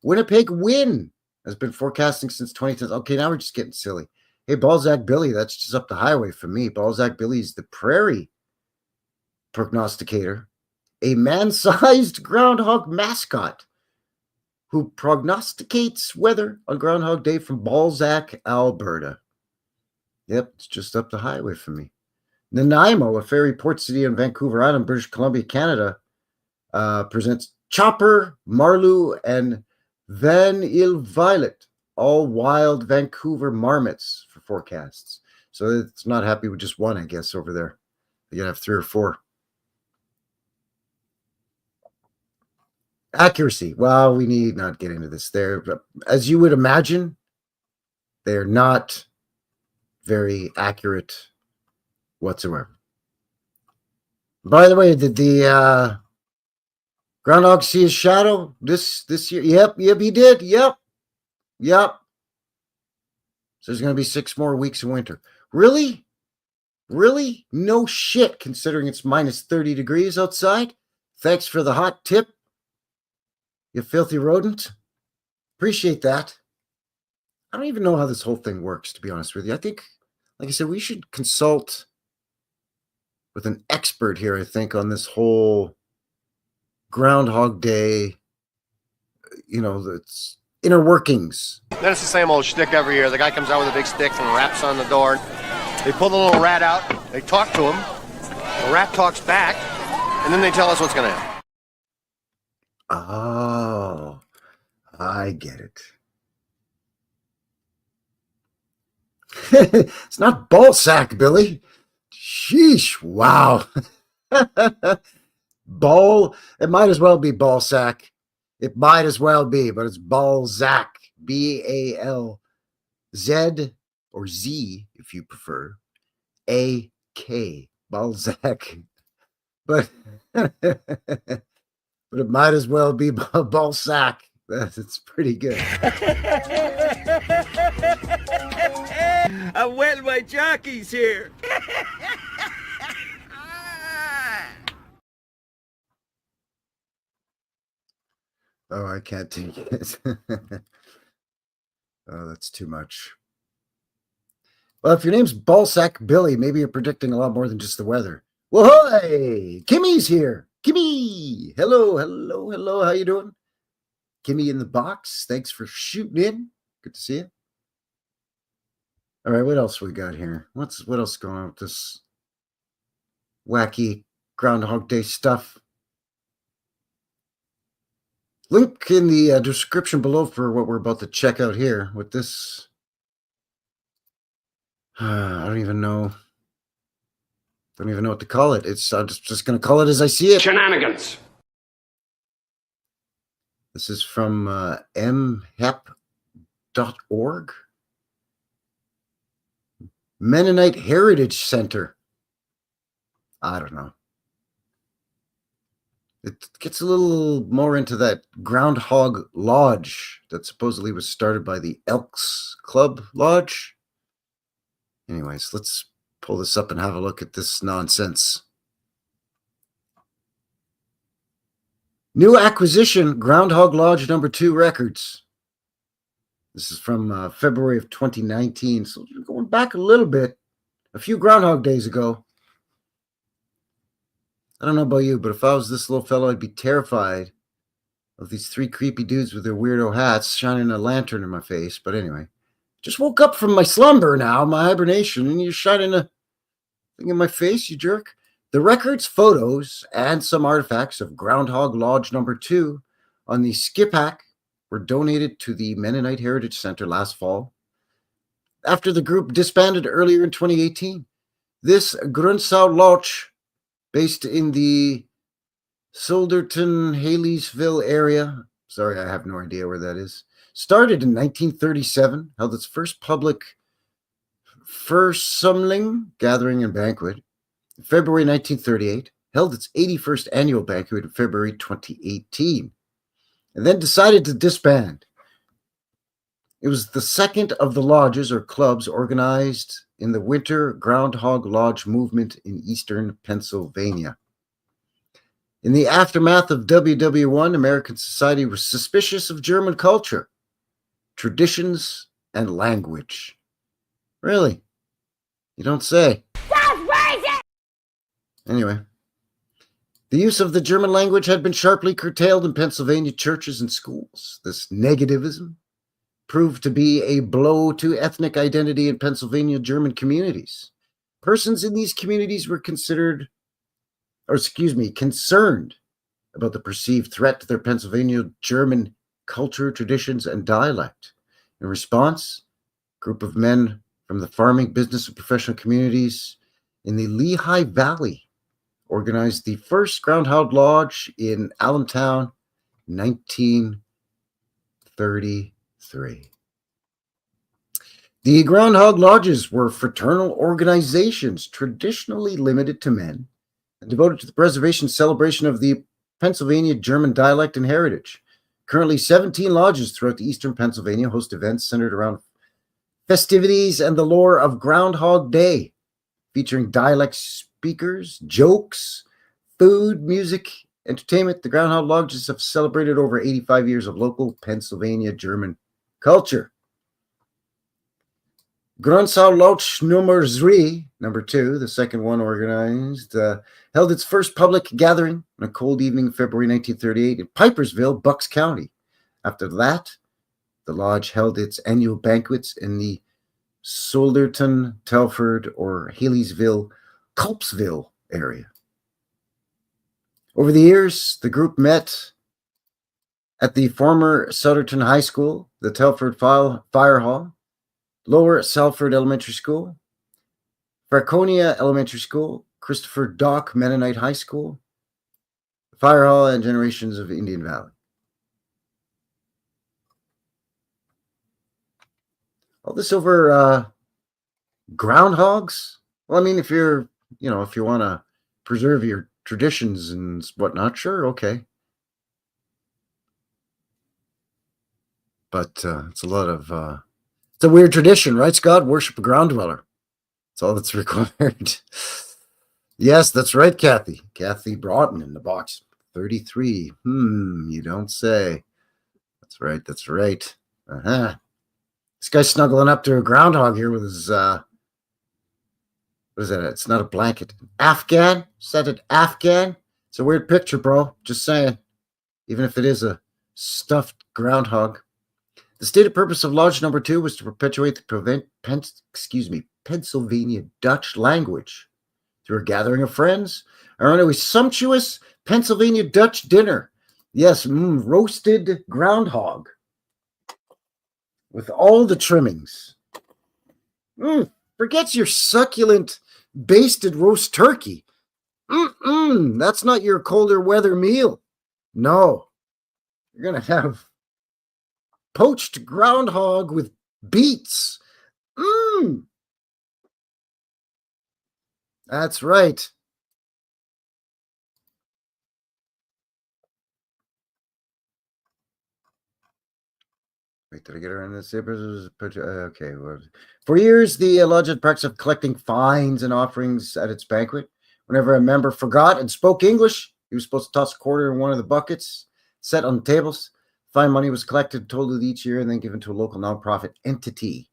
Winnipeg Win has been forecasting since 2010. Okay, now we're just getting silly. Hey, Balzac Billy, that's just up the highway for me. Balzac Billy's the prairie prognosticator, a man-sized groundhog mascot who prognosticates weather on Groundhog Day from Balzac, Alberta. Yep, it's just up the highway for me. Nanaimo, a ferry port city on Vancouver Island, British Columbia, Canada, presents Chopper, Marlou, and Van Il Violet all wild Vancouver marmots for forecasts. So it's not happy with just one, I guess, over there. You gotta have 3 or 4. Accuracy. Well, we need not get into this there, but as you would imagine, they're not very accurate whatsoever. By the way, did the Groundhog see his shadow this year? Yep, he did. Yep. So there's going to be 6 more weeks of winter. Really? No shit, considering it's minus 30 degrees outside. Thanks for the hot tip, you filthy rodent. Appreciate that. I don't even know how this whole thing works, to be honest with you. I think, like I said, we should consult with an expert here, I think, on this whole Groundhog Day, it's inner workings. Then it's the same old shtick every year. The guy comes out with a big stick and raps on the door. They pull the little rat out. They talk to him. The rat talks back. And then they tell us what's going to happen. Oh, I get it. It's not ball sack, Billy. Sheesh, wow. Ball, it might as well be ball sack. It might as well be, but it's Balzac. Balz, or Z, if you prefer. AK, Balzac. But it might as well be Balzac. It's pretty good. I wet my jockeys here. Oh, I can't take it. Oh, that's too much. Well, if your name's Ballsack Billy, maybe you're predicting a lot more than just the weather. Well, hey, Kimmy's here. Kimmy, hello. How you doing? Kimmy in the box. Thanks for shooting in. Good to see you. All right, what else we got here? What else going on with this wacky Groundhog Day stuff? Link in the description below for what we're about to check out here with this. I don't even know what to call it. I'm just going to call it as I see it. Shenanigans. This is from mhep.org. Mennonite Heritage Center. I don't know. It gets a little more into that Groundhog Lodge that supposedly was started by the Elks Club Lodge. Anyways, let's pull this up and have a look at this nonsense. New acquisition, Groundhog Lodge #2 records. This is from February of 2019. So we're going back a little bit, a few Groundhog Days ago. I don't know about you, but if I was this little fellow, I'd be terrified of these 3 creepy dudes with their weirdo hats shining a lantern in my face. But anyway, just woke up from my slumber now, my hibernation, and you're shining a thing in my face, you jerk. The records, photos, and some artifacts of Groundhog Lodge #2 on the skip hack were donated to the Mennonite Heritage Center last fall after the group disbanded earlier in 2018. This Grundsau Lodge, based in the Silderton, Haleysville area. Sorry, I have no idea where that is. Started in 1937, held its first public Versammlung, gathering and banquet, in February 1938, held its 81st annual banquet in February 2018, and then decided to disband. It was the second of the lodges or clubs organized in the Winter Groundhog Lodge movement in eastern Pennsylvania. In the aftermath of WW1, American society was suspicious of German culture, traditions, and language. Really? You don't say. That's racist! Anyway, the use of the German language had been sharply curtailed in Pennsylvania churches and schools. This negativism proved to be a blow to ethnic identity in Pennsylvania German communities. Persons in these communities were concerned about the perceived threat to their Pennsylvania German culture, traditions, and dialect. In response, a group of men from the farming, business, and professional communities in the Lehigh Valley organized the first Groundhog Lodge in Allentown, 1933. The Groundhog Lodges were fraternal organizations traditionally limited to men and devoted to the preservation and celebration of the Pennsylvania German dialect and heritage. Currently, 17 lodges throughout the eastern Pennsylvania host events centered around festivities and the lore of Groundhog Day, featuring dialect speakers, jokes, food, music, entertainment. The Groundhog Lodges have celebrated over 85 years of local Pennsylvania German culture. Groundhog Lodge number 3, number 2, the second one organized, held its first public gathering on a cold evening in February 1938 in Pipersville, Bucks County. After that, the lodge held its annual banquets in the Solderton, Telford, or Haleysville, Culpsville area. Over the years, the group met at the former Solderton High School, the Telford Fire Hall, Lower Salford Elementary School, Franconia Elementary School, Christopher Dock Mennonite High School, Fire Hall, and Generations of Indian Valley. All this over groundhogs? Well, I mean, if you want to preserve your traditions and whatnot, sure, okay. But it's a weird tradition, right, Scott? Worship a ground dweller. That's all that's required. Yes, that's right, Kathy. Kathy Broughton in the box. 33. You don't say. That's right. This guy's snuggling up to a groundhog here with his, what is that? It's not a blanket. Afghan? Said it Afghan? It's a weird picture, bro. Just saying. Even if it is a stuffed groundhog. The stated purpose of Lodge number 2 was to perpetuate the Pennsylvania Dutch language through a gathering of friends around a sumptuous Pennsylvania Dutch dinner. Yes, roasted groundhog with all the trimmings. Forget your succulent basted roast turkey. That's not your colder weather meal. No, you're going to have poached groundhog with beets. That's right. Wait, did I get her in this? Okay. For years, the lodge had practice of collecting fines and offerings at its banquet. Whenever a member forgot and spoke English, he was supposed to toss a quarter in one of the buckets set on the tables. Fine money was collected, totaled each year, and then given to a local nonprofit entity.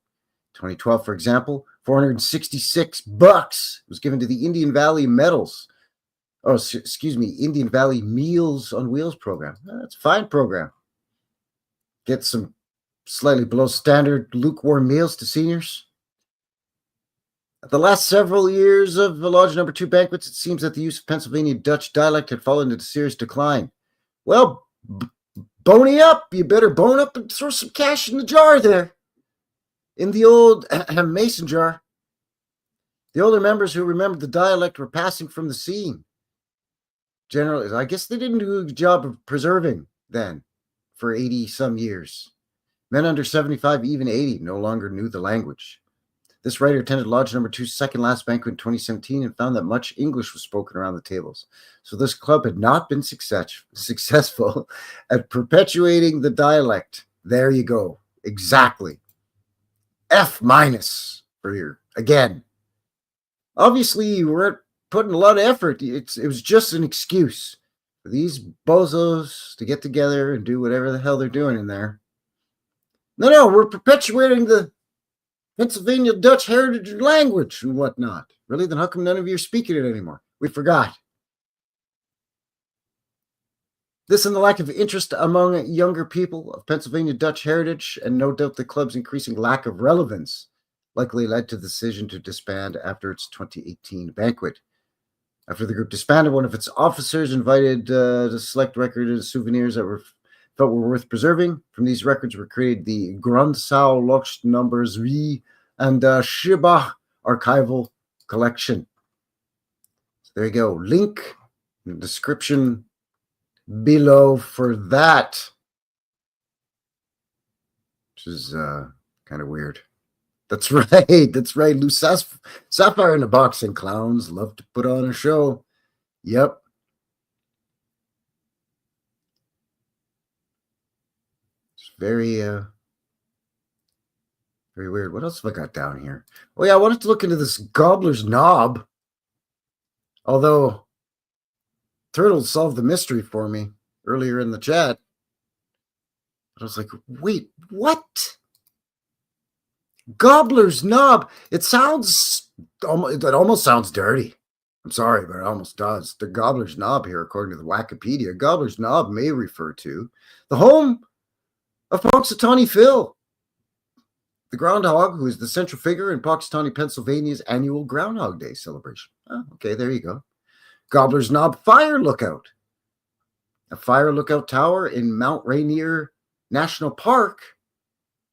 2012, for example, $466 was given to the Indian Valley Indian Valley Meals on Wheels program. That's a fine program. Get some slightly below standard lukewarm meals to seniors. At the last several years of the Lodge number 2 banquets, it seems that the use of Pennsylvania Dutch dialect had fallen into serious decline. Well, Boney up. You better bone up and throw some cash in the jar there. In the old mason jar. The older members who remembered the dialect were passing from the scene. Generally, I guess they didn't do a good job of preserving then for 80-some years. Men under 75, even 80, no longer knew the language. This writer attended Lodge number 2's second last banquet in 2017 and found that much English was spoken around the tables. So this club had not been successful at perpetuating the dialect. There you go. Exactly. F- for your, again. Obviously, you weren't putting a lot of effort. It was just an excuse for these bozos to get together and do whatever the hell they're doing in there. No, we're perpetuating the Pennsylvania Dutch heritage language and whatnot. Really? Then how come none of you are speaking it anymore? We forgot. This and the lack of interest among younger people of Pennsylvania Dutch heritage, and no doubt the club's increasing lack of relevance, likely led to the decision to disband after its 2018 banquet. After the group disbanded, one of its officers invited to select record and souvenirs that were felt were worth preserving. From these records were created the Grundsau Locht Numbers V and Shibach archival collection. So there you go. Link in the description below for that, which is kind of weird. That's right. That's right. Loose sapphire in the box, and clowns love to put on a show. Yep. It's very, very weird. What else have I got down here? Oh, yeah, I wanted to look into this Gobbler's Knob. Although Turtles solved the mystery for me earlier in the chat. But I was like, wait, what? Gobbler's Knob. It almost sounds dirty. I'm sorry, but it almost does. The Gobbler's Knob here, according to the Wikipedia, Gobbler's Knob may refer to the home of Punxsutawney Phil, the Groundhog, who is the central figure in Punxsutawney, Pennsylvania's annual Groundhog Day celebration. Oh, okay, there you go. Gobbler's Knob Fire Lookout, a fire lookout tower in Mount Rainier National Park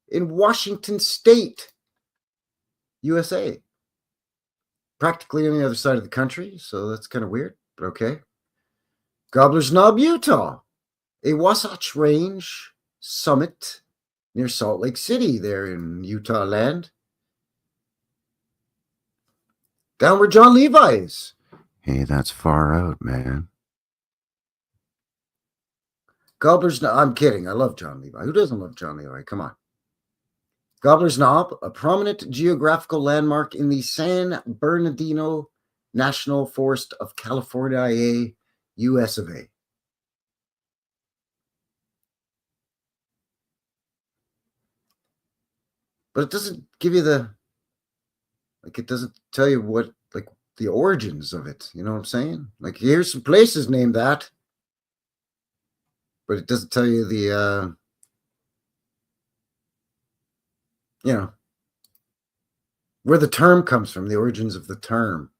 in Washington State, USA. Practically on the other side of the country, so that's kind of weird, but okay. Gobbler's Knob, Utah, a Wasatch Range summit near Salt Lake City there in Utah land. Down where John Levi is. Hey, that's far out, man. Gobbler's Knob, I'm kidding. I love John Levi. Who doesn't love John Levi? Come on. Gobbler's Knob, a prominent geographical landmark in the San Bernardino National Forest of California, US of A. But it doesn't give you it doesn't tell you what, the origins of it. You know what I'm saying? Here's some places named that. But it doesn't tell you the, where the term comes from, the origins of the term.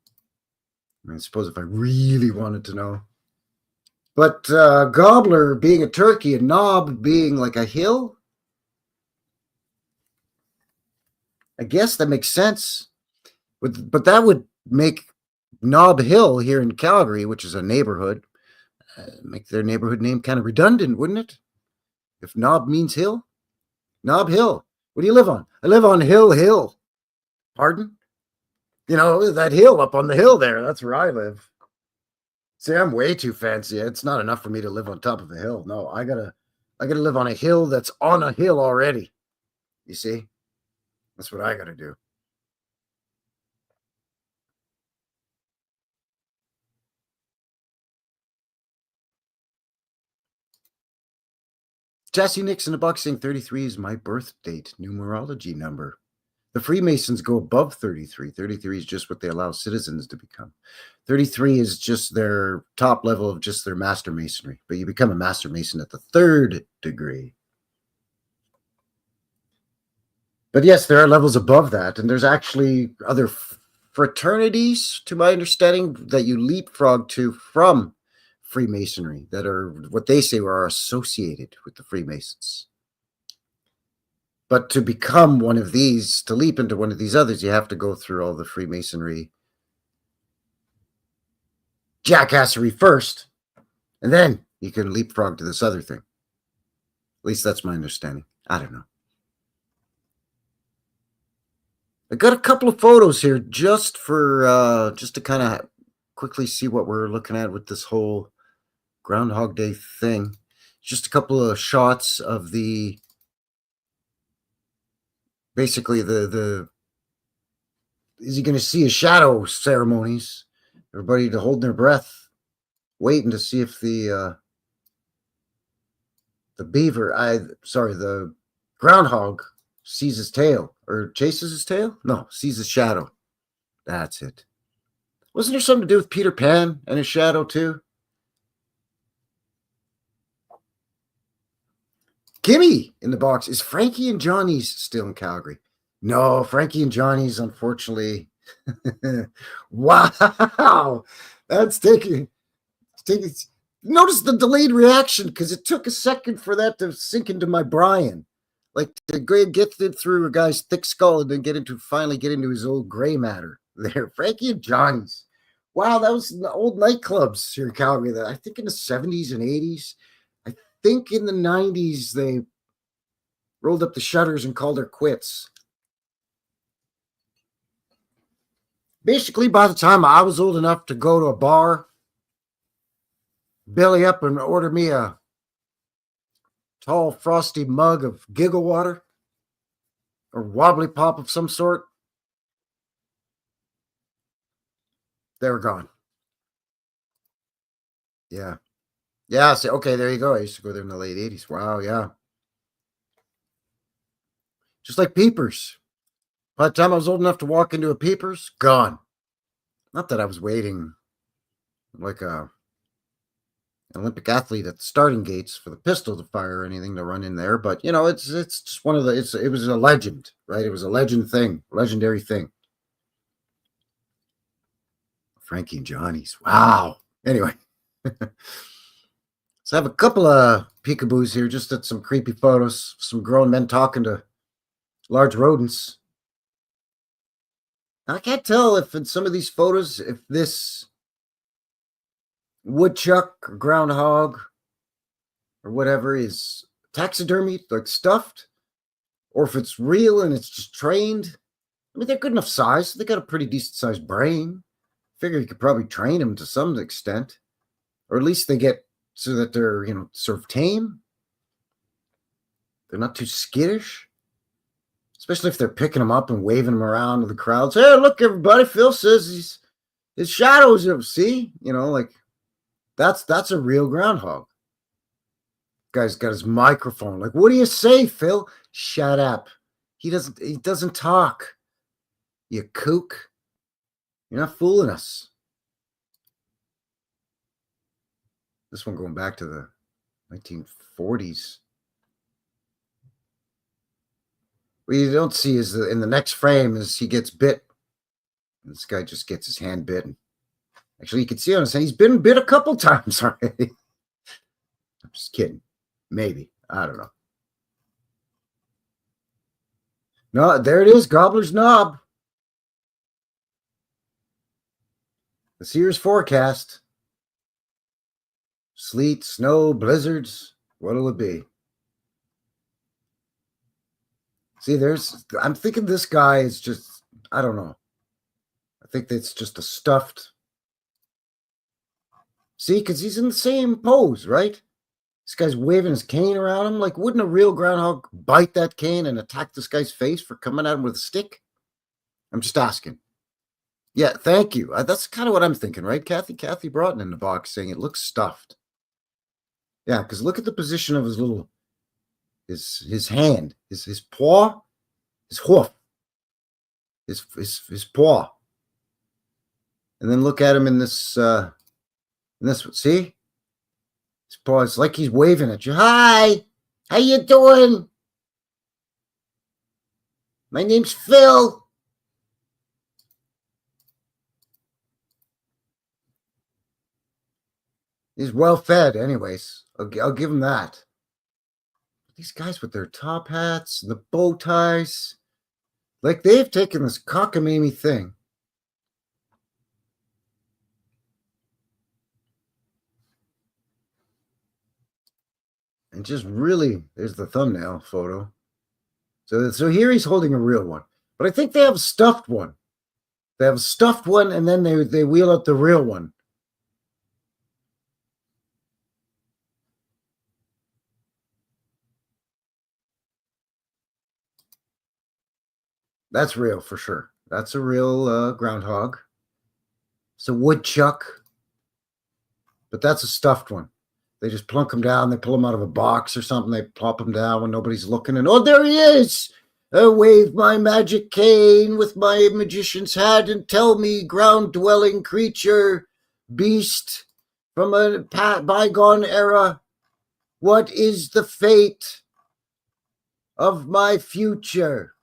I suppose if I really wanted to know. But gobbler being a turkey and knob being like a hill, I guess that makes sense. But that would make Nob Hill here in Calgary, which is a neighborhood, make their neighborhood name kind of redundant, wouldn't it? If Nob means hill. Nob Hill. What do you live on? I live on Hill. Pardon? That hill up on the hill there. That's where I live. See, I'm way too fancy. It's not enough for me to live on top of a hill. No, I gotta live on a hill that's on a hill already. You see? That's what I gotta do. Jesse Nixon, a box saying 33 is my birth date, numerology number. The Freemasons go above 33. 33 is just what they allow citizens to become. 33 is just their top level of just their master masonry. But you become a master mason at the 3rd degree. But yes, there are levels above that. And there's actually other fraternities, to my understanding, that you leapfrog to from Freemasonry that are what they say are associated with the Freemasons. But to become one of these, to leap into one of these others, you have to go through all the Freemasonry jackassery first, and then you can leapfrog to this other thing. At least that's my understanding. I don't know. I got a couple of photos here just to kind of quickly see what we're looking at with this whole Groundhog Day thing. Just a couple of shots of basically the is he going to see a shadow ceremonies? Everybody to hold their breath, waiting to see if the beaver, the groundhog sees his tail or chases his tail. No, sees his shadow. That's it. Wasn't there something to do with Peter Pan and his shadow too? Kimmy in the box. Is Frankie and Johnny's still in Calgary? No, Frankie and Johnny's, unfortunately. Wow. That's taking Notice the delayed reaction because it took a second for that to sink into my Brian. Like to get through a guy's thick skull and then finally get into his old gray matter. There, Frankie and Johnny's. Wow, that was the old nightclubs here in Calgary. That I think in the 70s and 80s. I think in the 90s they rolled up the shutters and called her quits. Basically, by the time I was old enough to go to a bar, belly up and order me a tall, frosty mug of giggle water or wobbly pop of some sort, they were gone. Yeah. Yeah, so, okay, there you go. I used to go there in the late 80s. Wow, yeah. Just like Peepers. By the time I was old enough to walk into a Peepers, gone. Not that I was waiting like an Olympic athlete at the starting gates for the pistol to fire or anything to run in there, but you know, it's just one of the it was a legend, right? It was a legendary thing. Frankie and Johnny's. Wow. Anyway. So I have a couple of peekaboos here, just at some creepy photos, some grown men talking to large rodents. I can't tell if in some of these photos, if this woodchuck or groundhog or whatever is taxidermy, like stuffed, or if it's real and it's just trained. I mean, they're good enough size. They got a pretty decent sized brain. Figure you could probably train them to some extent, or at least they get so that they're, you know, sort of tame. They're not too skittish. Especially if they're picking them up and waving them around to the crowds. Hey, look, everybody! Phil says his shadows of see, you know, like that's a real groundhog. Guy's got his microphone. Like, what do you say, Phil? Shut up. He doesn't talk. You kook. You're not fooling us. This one going back to the 1940s. What you don't see is in the next frame is he gets bit. This guy just gets his hand bitten. Actually, you can see on his hand, he's been bit a couple times already. I'm just kidding. Maybe. I don't know. No, there it is. Gobbler's Knob. This year's forecast. Sleet, snow, blizzards. What'll it be? See, I'm thinking this guy is just, I don't know. I think it's just a stuffed. See, because he's in the same pose, right? This guy's waving his cane around him. Like, wouldn't a real groundhog bite that cane and attack this guy's face for coming at him with a stick? I'm just asking. Yeah, thank you. That's kind of what I'm thinking, right, Kathy? Kathy Broughton in the box saying it looks stuffed. Yeah, because look at the position of his little, his hand, his paw, his hoof, his paw. And then look at him in this one. See? His paw, it's like he's waving at you. Hi, how you doing? My name's Phil. He's well fed anyways. I'll give him that. These guys with their top hats and the bow ties, like they've taken this cockamamie thing. And just really, there's the thumbnail photo. So here he's holding a real one. But I think they have a stuffed one. They have a stuffed one, and then they wheel out the real one. That's real for sure. That's a real groundhog. It's a woodchuck. But that's a stuffed one. They just plunk him down. They pull him out of a box or something. They plop him down when nobody's looking. And, oh, there he is. I wave my magic cane with my magician's hat and tell me, ground-dwelling creature, beast from a bygone era, what is the fate of my future?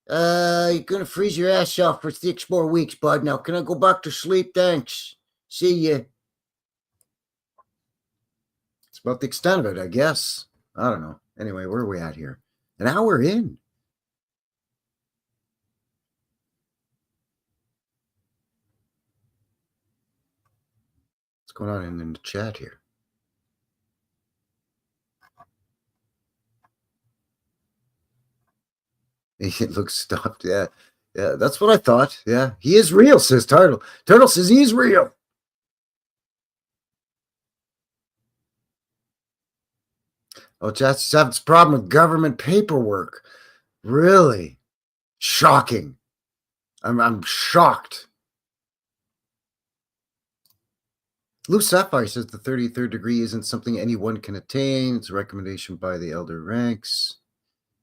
You're going to freeze your ass off for 6 more weeks, bud. Now, can I go back to sleep? Thanks. See ya. about the extent of it, I guess. I don't know. Anyway, where are we at here? An hour in. What's going on in the chat here? It looks stuffed. Yeah. Yeah, that's what I thought. Yeah. He is real, says Turtle. Turtle says he's real. Oh, Chats having a problem with government paperwork. Really? Shocking. I'm shocked. Lou Sapphire says the 33rd degree isn't something anyone can attain. It's a recommendation by the elder ranks.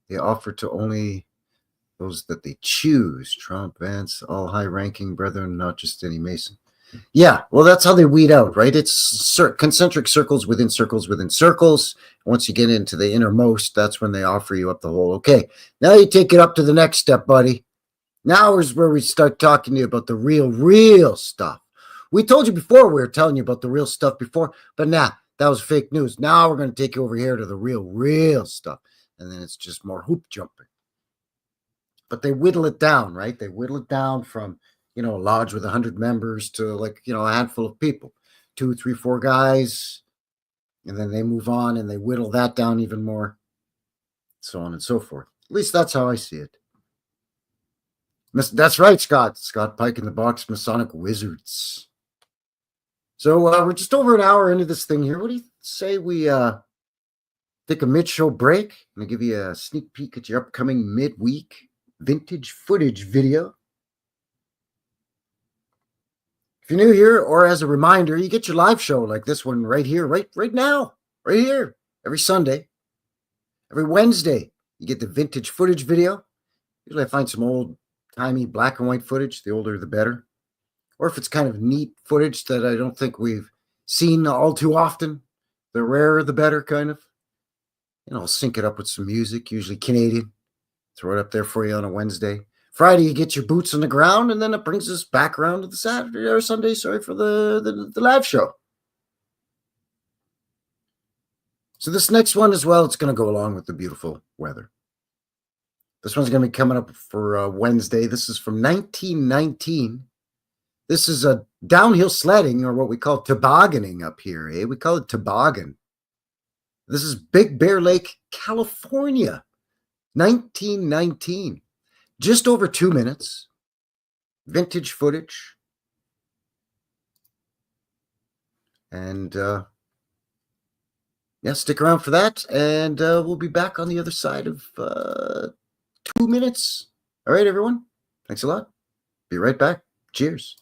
They offer to only those that they choose. Trump, Vance, all high-ranking brethren, not just any Mason. Yeah, well, that's how they weed out, right? It's concentric circles within circles within circles. Once you get into the innermost, that's when they offer you up the whole. Okay, now you take it up to the next step, buddy. Now is where we start talking to you about the real stuff. We told you before, we were telling you about the real stuff before, but nah, that was fake news. Now we're going to take you over here to the real stuff. And then it's just more hoop jumping. But they whittle it down, right? They whittle it down from, a lodge with 100 members to a handful of people, 2, 3, 4 guys. And then they move on and they whittle that down even more, so on and so forth. At least that's how I see it. That's right, Scott. Scott Pike in the Box, Masonic Wizards. So we're just over an hour into this thing here. What do you say we take a mid-show break? I'm going to give you a sneak peek at your upcoming midweek vintage footage video. If you're new here, or as a reminder, you get your live show like this one right here, right now, right here, every Sunday. Every Wednesday, you get the vintage footage video. Usually I find some old-timey black and white footage. The older, the better. Or if it's kind of neat footage that I don't think we've seen all too often, the rarer, the better, kind of. I'll sync it up with some music, usually Canadian. Throw it up there for you on a Wednesday. Friday, you get your boots on the ground, and then it brings us back around to the Saturday or Sunday, for the live show. So this next one as well, it's going to go along with the beautiful weather. This one's going to be coming up for Wednesday. This is from 1919. This is a downhill sledding, or what we call tobogganing up here. We call it toboggan. This is Big Bear Lake, California, 1919. Just over 2 minutes. Vintage footage. And stick around for that. And we'll be back on the other side of 2 minutes. All right, everyone. Thanks a lot. Be right back. Cheers.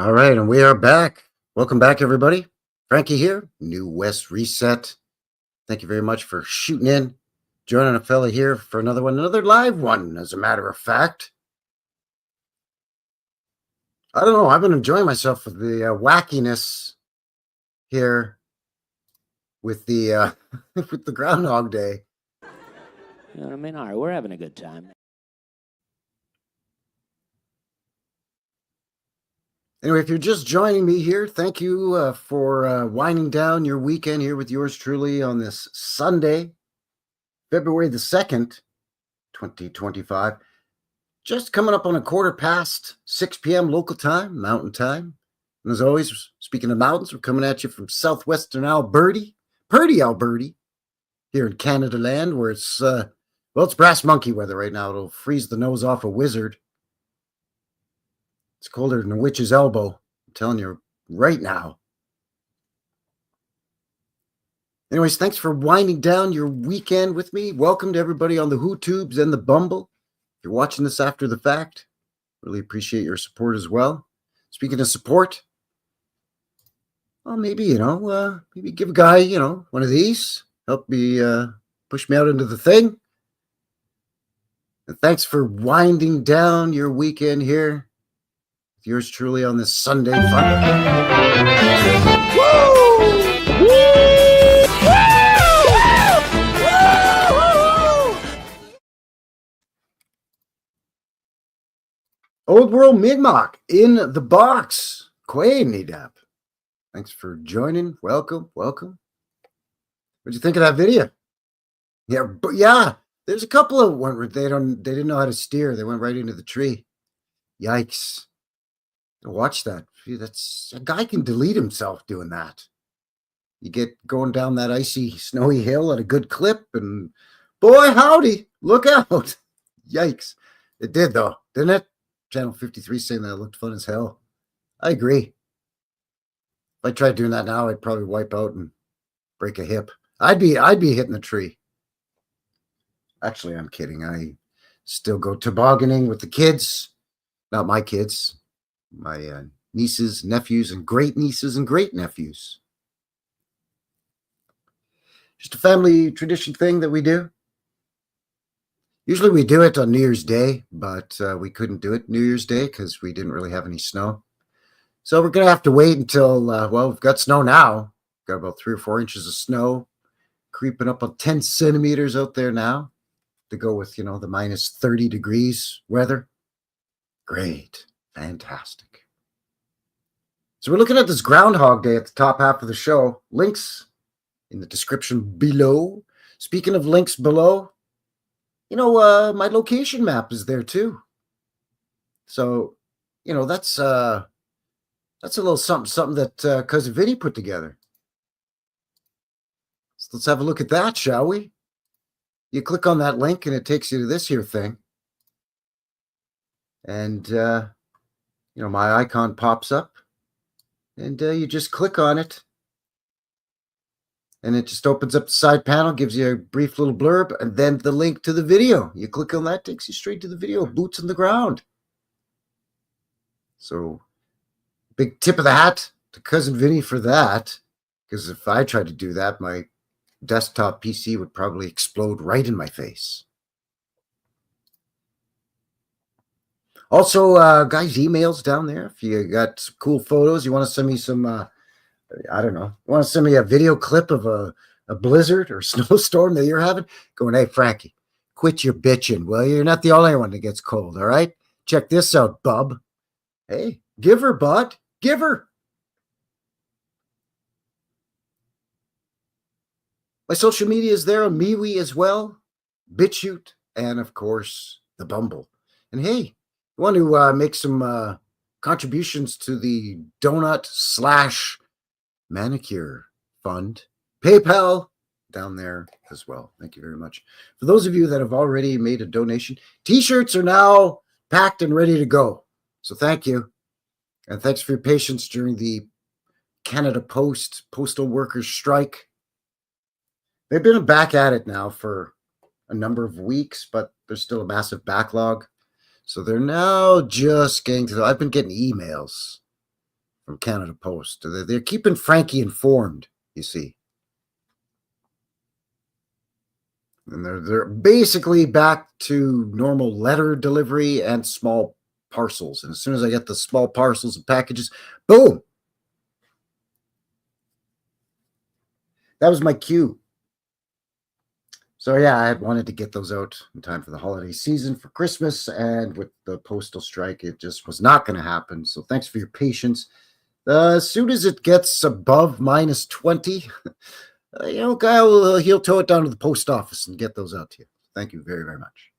All right, and we are back. Welcome back, everybody. Frankie here, New West Reset. Thank you very much for shooting in, joining a fella here for another one, another live one, as a matter of fact. I don't know, I've been enjoying myself with the wackiness here with the with the Groundhog Day. You know what I mean? All right, we're having a good time. Anyway, if you're just joining me here, thank you for winding down your weekend here with yours truly on this Sunday, February the 2nd, 2025. Just coming up on a quarter past 6 p.m. local time, mountain time. And as always, speaking of mountains, we're coming at you from southwestern Alberta, Purdy, Alberta, here in Canada land, where it's, well, it's brass monkey weather right now. It'll freeze the nose off a wizard. It's colder than a witch's elbow. I'm telling you right now. Anyways, thanks for winding down your weekend with me. Welcome to everybody on the HooTubes and the Bumble. If you're watching this after the fact, really appreciate your support as well. Speaking of support, well, maybe, maybe give a guy, one of these. Help me push me out into the thing. And thanks for winding down your weekend here. Yours truly on this Sunday fun. Old World Mi'kmaq in the box. Quainidap. Thanks for joining. Welcome. What'd you think of that video? Yeah. There's a couple of ones they didn't know how to steer. They went right into the tree. Yikes. Watch that. That's a guy can delete himself doing that. You get going down that icy, snowy hill at a good clip, and boy, howdy, look out. Yikes. It did, though, didn't it? Channel 53 saying that it looked fun as hell. I agree. If I tried doing that now, I'd probably wipe out and break a hip. I'd be hitting the tree. Actually, I'm kidding. I still go tobogganing with the kids. Not my kids. My nieces, nephews, and great nieces and great nephews. Just a family tradition thing that we do. Usually we do it on New Year's Day, but we couldn't do it New Year's Day because we didn't really have any snow. So we're going to have to wait until, we've got snow now. Got about 3 or 4 inches of snow, creeping up on 10 centimeters out there now to go with, the minus 30 degrees weather. Great. Fantastic. So we're looking at this Groundhog Day at the top half of the show. Links in the description below. Speaking of links below, my location map is there too. So, that's a little something that Cousin Vinny put together. So let's have a look at that, shall we? You click on that link and it takes you to this here thing. And my icon pops up and you just click on it and it just opens up the side panel, gives you a brief little blurb, and then the link to the video. You click on that, takes you straight to the video, boots on the ground. So big tip of the hat to Cousin Vinny for that, because if I tried to do that, my desktop PC would probably explode right in my face. Also, guys, emails down there. If you got some cool photos, you want to send me some, you want to send me a video clip of a blizzard or snowstorm that you're having, going, hey, Frankie, quit your bitching. Well, you're not the only one that gets cold, all right? Check this out, bub. Hey, give her, bud. Give her. My social media is there on MeWe as well, BitChute, and, of course, the Bumble. And, hey, you want to make some contributions to the donut/manicure fund, PayPal down there as well. Thank you very much. For those of you that have already made a donation, T-shirts are now packed and ready to go. So thank you. And thanks for your patience during the Canada Post postal workers strike. They've been back at it now for a number of weeks, but there's still a massive backlog. So they're now just getting to I've been getting emails from Canada Post. They're keeping Frankie informed, you see. And they're basically back to normal letter delivery and small parcels. And as soon as I get the small parcels and packages, boom. That was my cue. So yeah, I had wanted to get those out in time for the holiday season for Christmas, and with the postal strike, it just was not going to happen. So thanks for your patience. As soon as it gets above minus 20, Guy he'll tow it down to the post office and get those out to you. Thank you very, very much.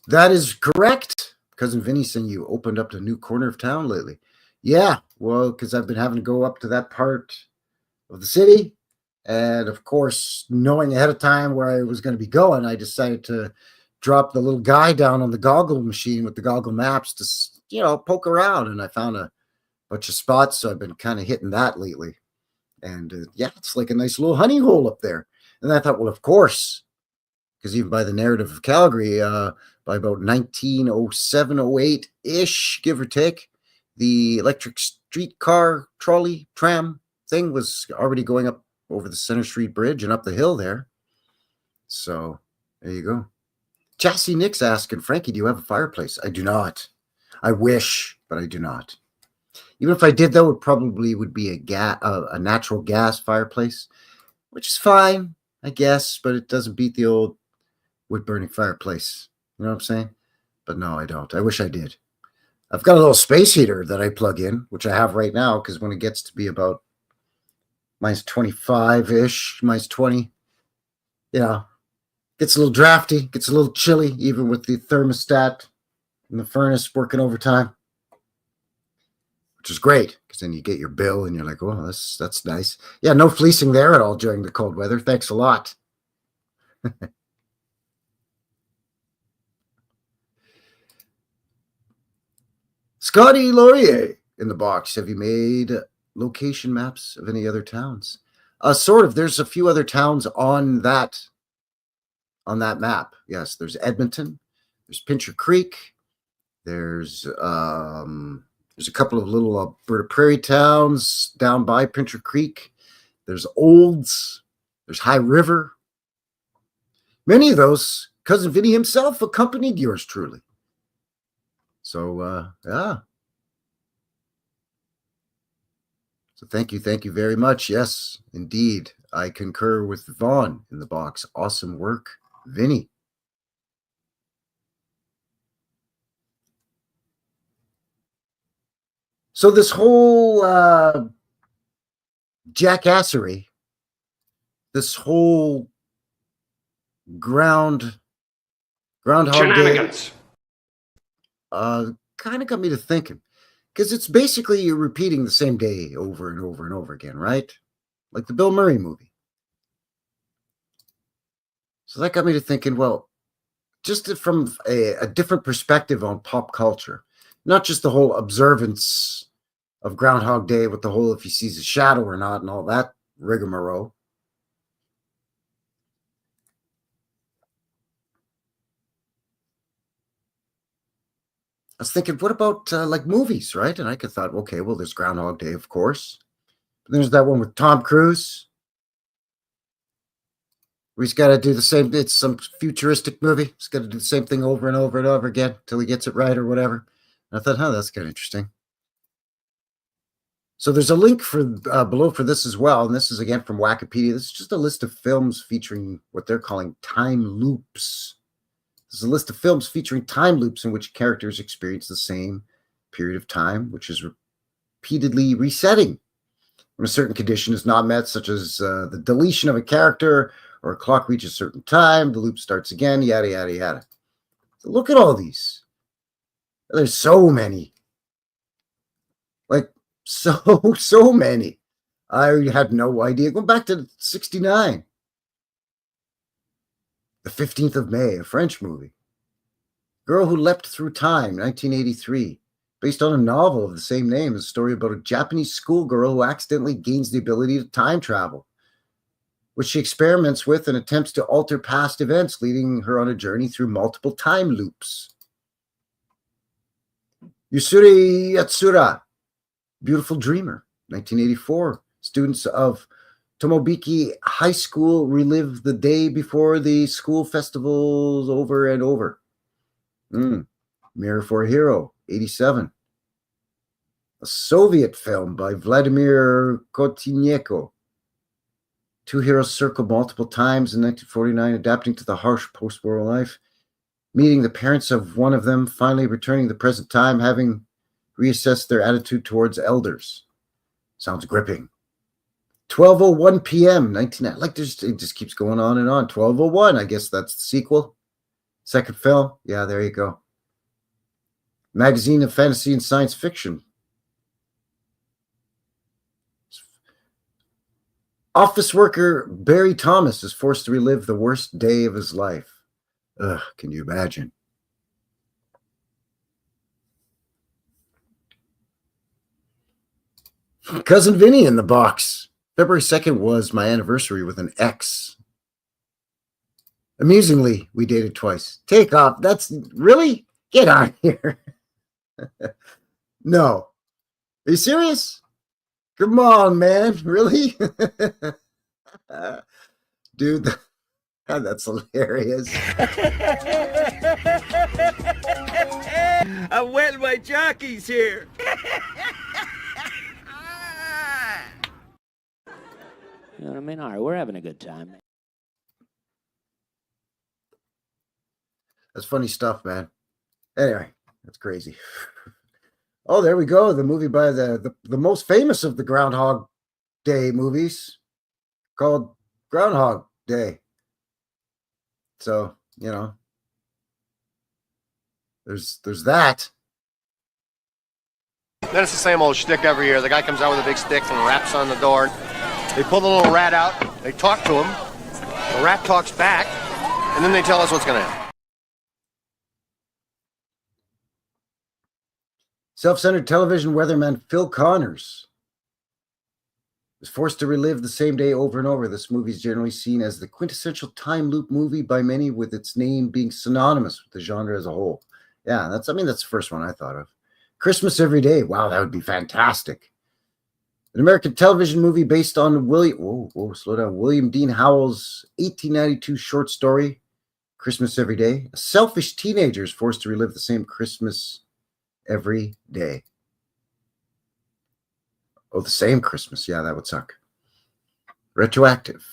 That is correct. Cousin Vinny saying you opened up a new corner of town lately. Yeah, well, because I've been having to go up to that part of the city. And of course, knowing ahead of time where I was going to be going, I decided to drop the little guy down on the goggle machine with the goggle maps to, poke around. And I found a bunch of spots. So I've been kind of hitting that lately. And it's like a nice little honey hole up there. And I thought, well, of course, because even by the narrative of Calgary, by about 1907, 08-ish, give or take, the electric streetcar trolley tram thing was already going up over the Center Street Bridge and up the hill there. So there you go. Chassis Nick's asking, Frankie, do you have a fireplace? I do not. I wish, but I do not. Even if I did, though, it probably would be a natural gas fireplace, which is fine, I guess, but it doesn't beat the old wood-burning fireplace. You know what I'm saying? But no, I don't. I wish I did. I've got a little space heater that I plug in, which I have right now, because when it gets to be about minus 25-ish, minus 20, gets a little drafty, gets a little chilly, even with the thermostat and the furnace working overtime, which is great, because then you get your bill and you're like, oh, that's nice. Yeah, no fleecing there at all during the cold weather. Thanks a lot. Scotty Laurier in the box. Have you made location maps of any other towns? Sort of. There's a few other towns on that map. Yes, there's Edmonton. There's Pincher Creek. There's a couple of little Alberta Prairie towns down by Pincher Creek. There's Olds. There's High River. Many of those, Cousin Vinny himself accompanied yours truly. So, yeah. So thank you very much. Yes, indeed. I concur with Vaughn in the box. Awesome work, Vinny. So this whole jackassery, this whole Groundhog Shenanigans. Day, kind of got me to thinking, because it's basically you're repeating the same day over and over and over again, right? Like the Bill Murray movie. So that got me to thinking, well, just from a different perspective on pop culture, not just the whole observance of Groundhog Day with the whole if he sees a shadow or not and all that rigmarole. I was thinking, what about like movies, right? And I could thought, okay, well, there's Groundhog Day, of course. But there's that one with Tom Cruise. He's got to do the same. It's some futuristic movie. He's got to do the same thing over and over and over again until he gets it right or whatever. And I thought, that's kind of interesting. So there's a link for below for this as well. And this is again from Wikipedia. This is just a list of films featuring what they're calling time loops. This is a list of films featuring time loops in which characters experience the same period of time, which is repeatedly resetting when a certain condition is not met, such as the deletion of a character or a clock reaches a certain time, the loop starts again, yada, yada, yada. So look at all these. There's so many. Like, so many. I had no idea. Going back to 1969. The 15th of May, a French movie. Girl Who Leapt Through Time, 1983. Based on a novel of the same name, is a story about a Japanese schoolgirl who accidentally gains the ability to time travel, which she experiments with and attempts to alter past events, leading her on a journey through multiple time loops. Yusuri Yatsura, Beautiful Dreamer, 1984. Students of Tomobiki High School relive the day before the school festivals over and over. Mirror for a Hero, 87. A Soviet film by Vladimir Kotinyenko. Two heroes circle multiple times in 1949, adapting to the harsh post-war life, meeting the parents of one of them, finally returning to the present time, having reassessed their attitude towards elders. Sounds gripping. 12:01 p.m. 19. Like it just keeps going on and on. 12:01. I guess that's the sequel. Second film. Yeah, there you go. Magazine of Fantasy and Science Fiction. Office worker Barry Thomas is forced to relive the worst day of his life. Ugh, can you imagine? Cousin Vinny in the box. February 2nd was my anniversary with an ex. Amusingly, we dated twice. Take off. That's really? Get out of here. No. Are you serious? Come on, man. Really? Dude, that's hilarious. I wet my jockeys here. You know what I mean? All right, we're having a good time. That's funny stuff, man. Anyway, that's crazy. Oh, there we go. The movie by the most famous of the Groundhog Day movies, called Groundhog Day. So, you know, there's that. Then it's the same old shtick every year. The guy comes out with a big stick and raps on the door. They pull the little rat out. They talk to him. The rat talks back, and then they tell us what's going to happen. Self-centered television weatherman Phil Connors was forced to relive the same day over and over. This movie is generally seen as the quintessential time loop movie by many, with its name being synonymous with the genre as a whole. Yeah, that's the first one I thought of. Christmas Every Day. Wow, that would be fantastic. An American television movie based on William Dean Howell's 1892 short story, Christmas Every Day. A selfish teenager is forced to relive the same Christmas every day. Oh, the same Christmas. Yeah, that would suck. Retroactive.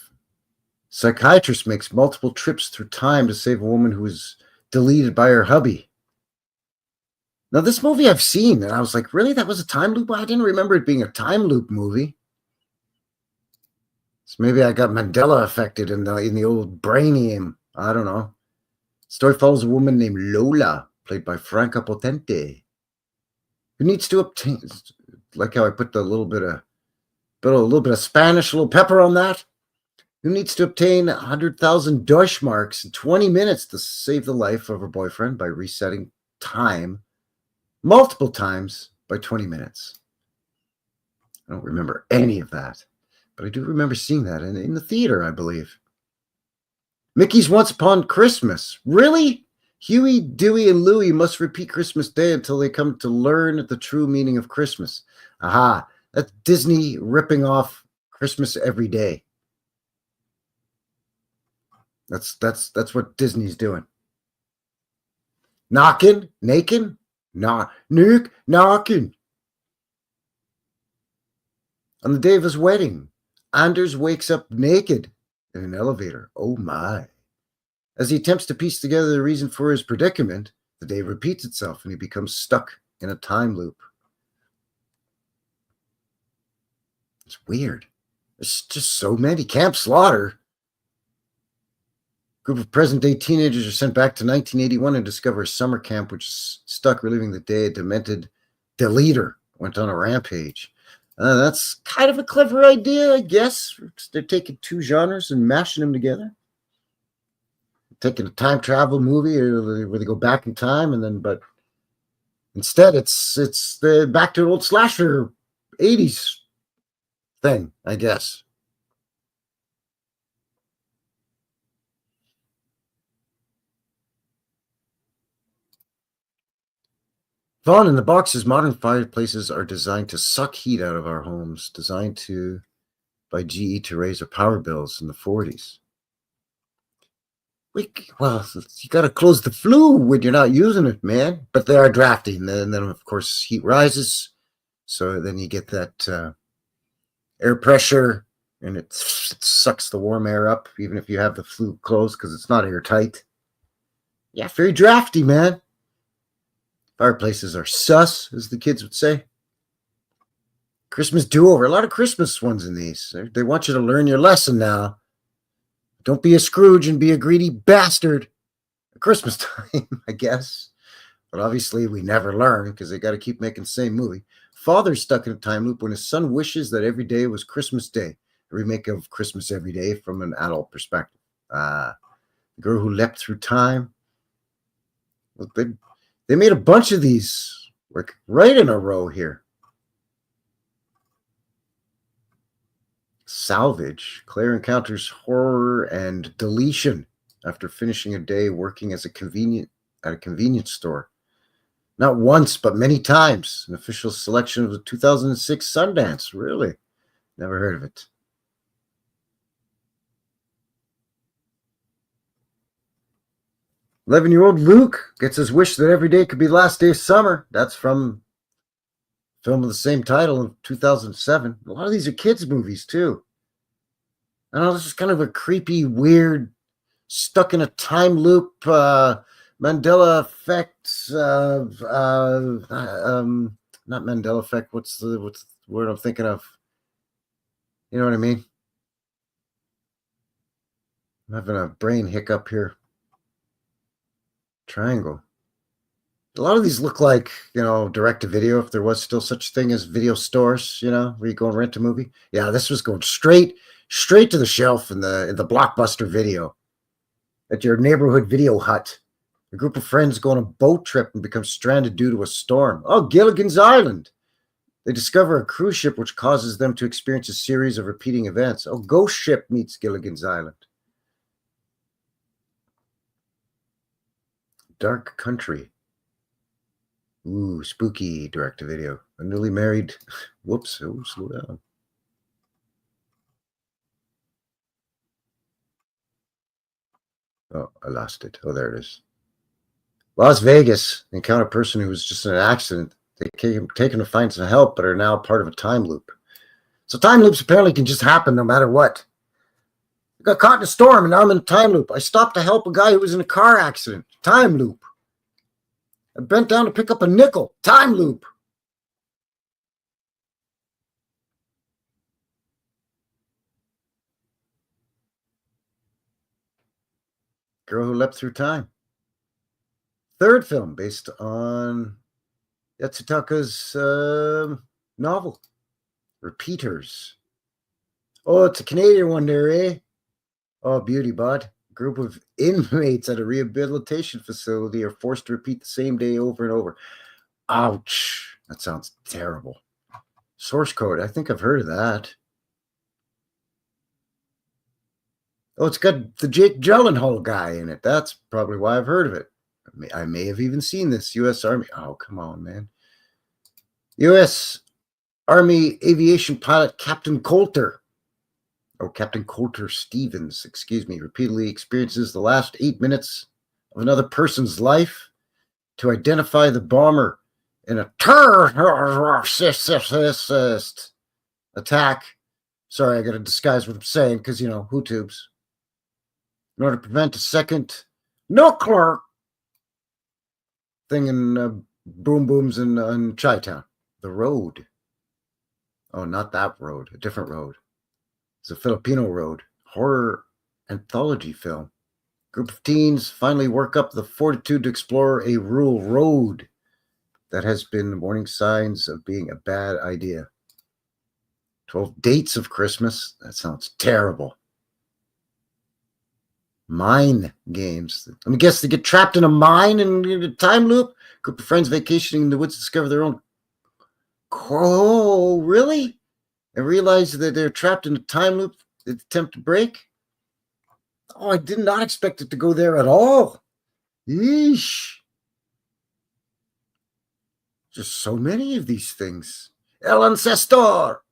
Psychiatrist makes multiple trips through time to save a woman who was deleted by her hubby. Now, this movie I've seen, and I was like, really? That was a time loop? I didn't remember it being a time loop movie. So maybe I got Mandela affected in the old brainium. I don't know. The story follows a woman named Lola, played by Franca Potente, who needs to obtain, like how I put a little bit of Spanish, a little pepper on that, who needs to obtain 100,000 Deutschmarks in 20 minutes to save the life of her boyfriend by resetting time multiple times by 20 minutes. I don't remember any of that, but I do remember seeing that in the theater, I believe. Mickey's Once Upon Christmas. Really? Huey, Dewey, and Louie must repeat Christmas Day until they come to learn the true meaning of Christmas. Aha, that's Disney ripping off Christmas Every Day. That's what Disney's doing. Knocking? Naked? Knocking. On the day of his wedding, Anders wakes up naked in an elevator. Oh my. As he attempts to piece together the reason for his predicament, the day repeats itself and he becomes stuck in a time loop. It's weird. There's just so many. Camp Slaughter. A group of present-day teenagers are sent back to 1981 and discover a summer camp which is stuck reliving the day a demented deleter went on a rampage. That's kind of a clever idea, I guess. They're taking two genres and mashing them together. Taking a time travel movie where they go back in time, but instead it's the back to an old slasher 80s thing, I guess. Spawn in the boxes, modern fireplaces are designed to suck heat out of our homes, designed by GE to raise our power bills in the 40s. Well, you got to close the flue when you're not using it, man. But they are drafty, and then of course heat rises, so then you get that air pressure, and it sucks the warm air up, even if you have the flue closed, because it's not airtight. Yeah, very drafty, man. Fireplaces are sus, as the kids would say. Christmas do-over. A lot of Christmas ones in these. They want you to learn your lesson now. Don't be a Scrooge and be a greedy bastard at Christmas time, I guess. But obviously we never learn because they got to keep making the same movie. Father's stuck in a time loop when his son wishes that every day was Christmas Day. A remake of Christmas Every Day from an adult perspective. The Girl Who Leapt Through Time. Look, they made a bunch of these like right in a row here. Salvage. Claire encounters horror and deletion after finishing a day working as a convenience store. Not once, but many times. An official selection of the 2006 Sundance. Really? Never heard of it. "11-year-old Luke gets his wish that every day could be the last day of summer." That's from a film of the same title in 2007. A lot of these are kids' movies, too. I know this is kind of a creepy, weird, stuck in a time loop, Mandela effect. Not Mandela effect. What's the word I'm thinking of? You know what I mean? I'm having a brain hiccup here. Triangle. A lot of these look like, direct to video, if there was still such a thing as video stores, where you go and rent a movie. Yeah, this was going straight to the shelf in the Blockbuster Video at your neighborhood video hut. A group of friends go on a boat trip and become stranded due to a storm. Oh, Gilligan's Island. They discover a cruise ship which causes them to experience a series of repeating events. Oh, Ghost Ship meets Gilligan's Island. Dark Country. Ooh, spooky direct-to-video. A newly married... Whoops. Oh, slow down. Oh, I lost it. Oh, there it is. Las Vegas. Encounter a person who was just in an accident. They taken to find some help, but are now part of a time loop. So time loops apparently can just happen no matter what. I got caught in a storm and now I'm in a time loop. I stopped to help a guy who was in a car accident. Time loop. I bent down to pick up a nickel. Time loop. Girl Who Leapt Through Time. Third film based on Yatsutaka's novel, Repeaters. Oh, it's a Canadian one there, eh? Oh, beauty, bud. A group of inmates at a rehabilitation facility are forced to repeat the same day over and over. Ouch. That sounds terrible. Source code. I think I've heard of that. Oh, it's got the Jake Gyllenhaal guy in it. That's probably why I've heard of it. I may have even seen this. U.S. Army. Oh, come on, man. U.S. Army aviation pilot Captain Coulter. Oh, Captain Coulter Stevens, repeatedly experiences the last 8 minutes of another person's life to identify the bomber in a terrorist attack. Sorry, I got to disguise what I'm saying because, Hutus. In order to prevent a second nuclear thing in boom booms in Chi-Town. The Road. Oh, not that road. A different road. It's a Filipino road. Horror anthology film. Group of teens finally work up the fortitude to explore a rural road that has been warning signs of being a bad idea. 12 Dates of Christmas. That sounds terrible. Mine games. Let me guess, they get trapped in a mine and in a time loop. Group of friends vacationing in the woods discover their own. Oh, really? And realize that they're trapped in a time loop they attempt to break? Oh, I did not expect it to go there at all. Yeesh. Just so many of these things. El Ancestor!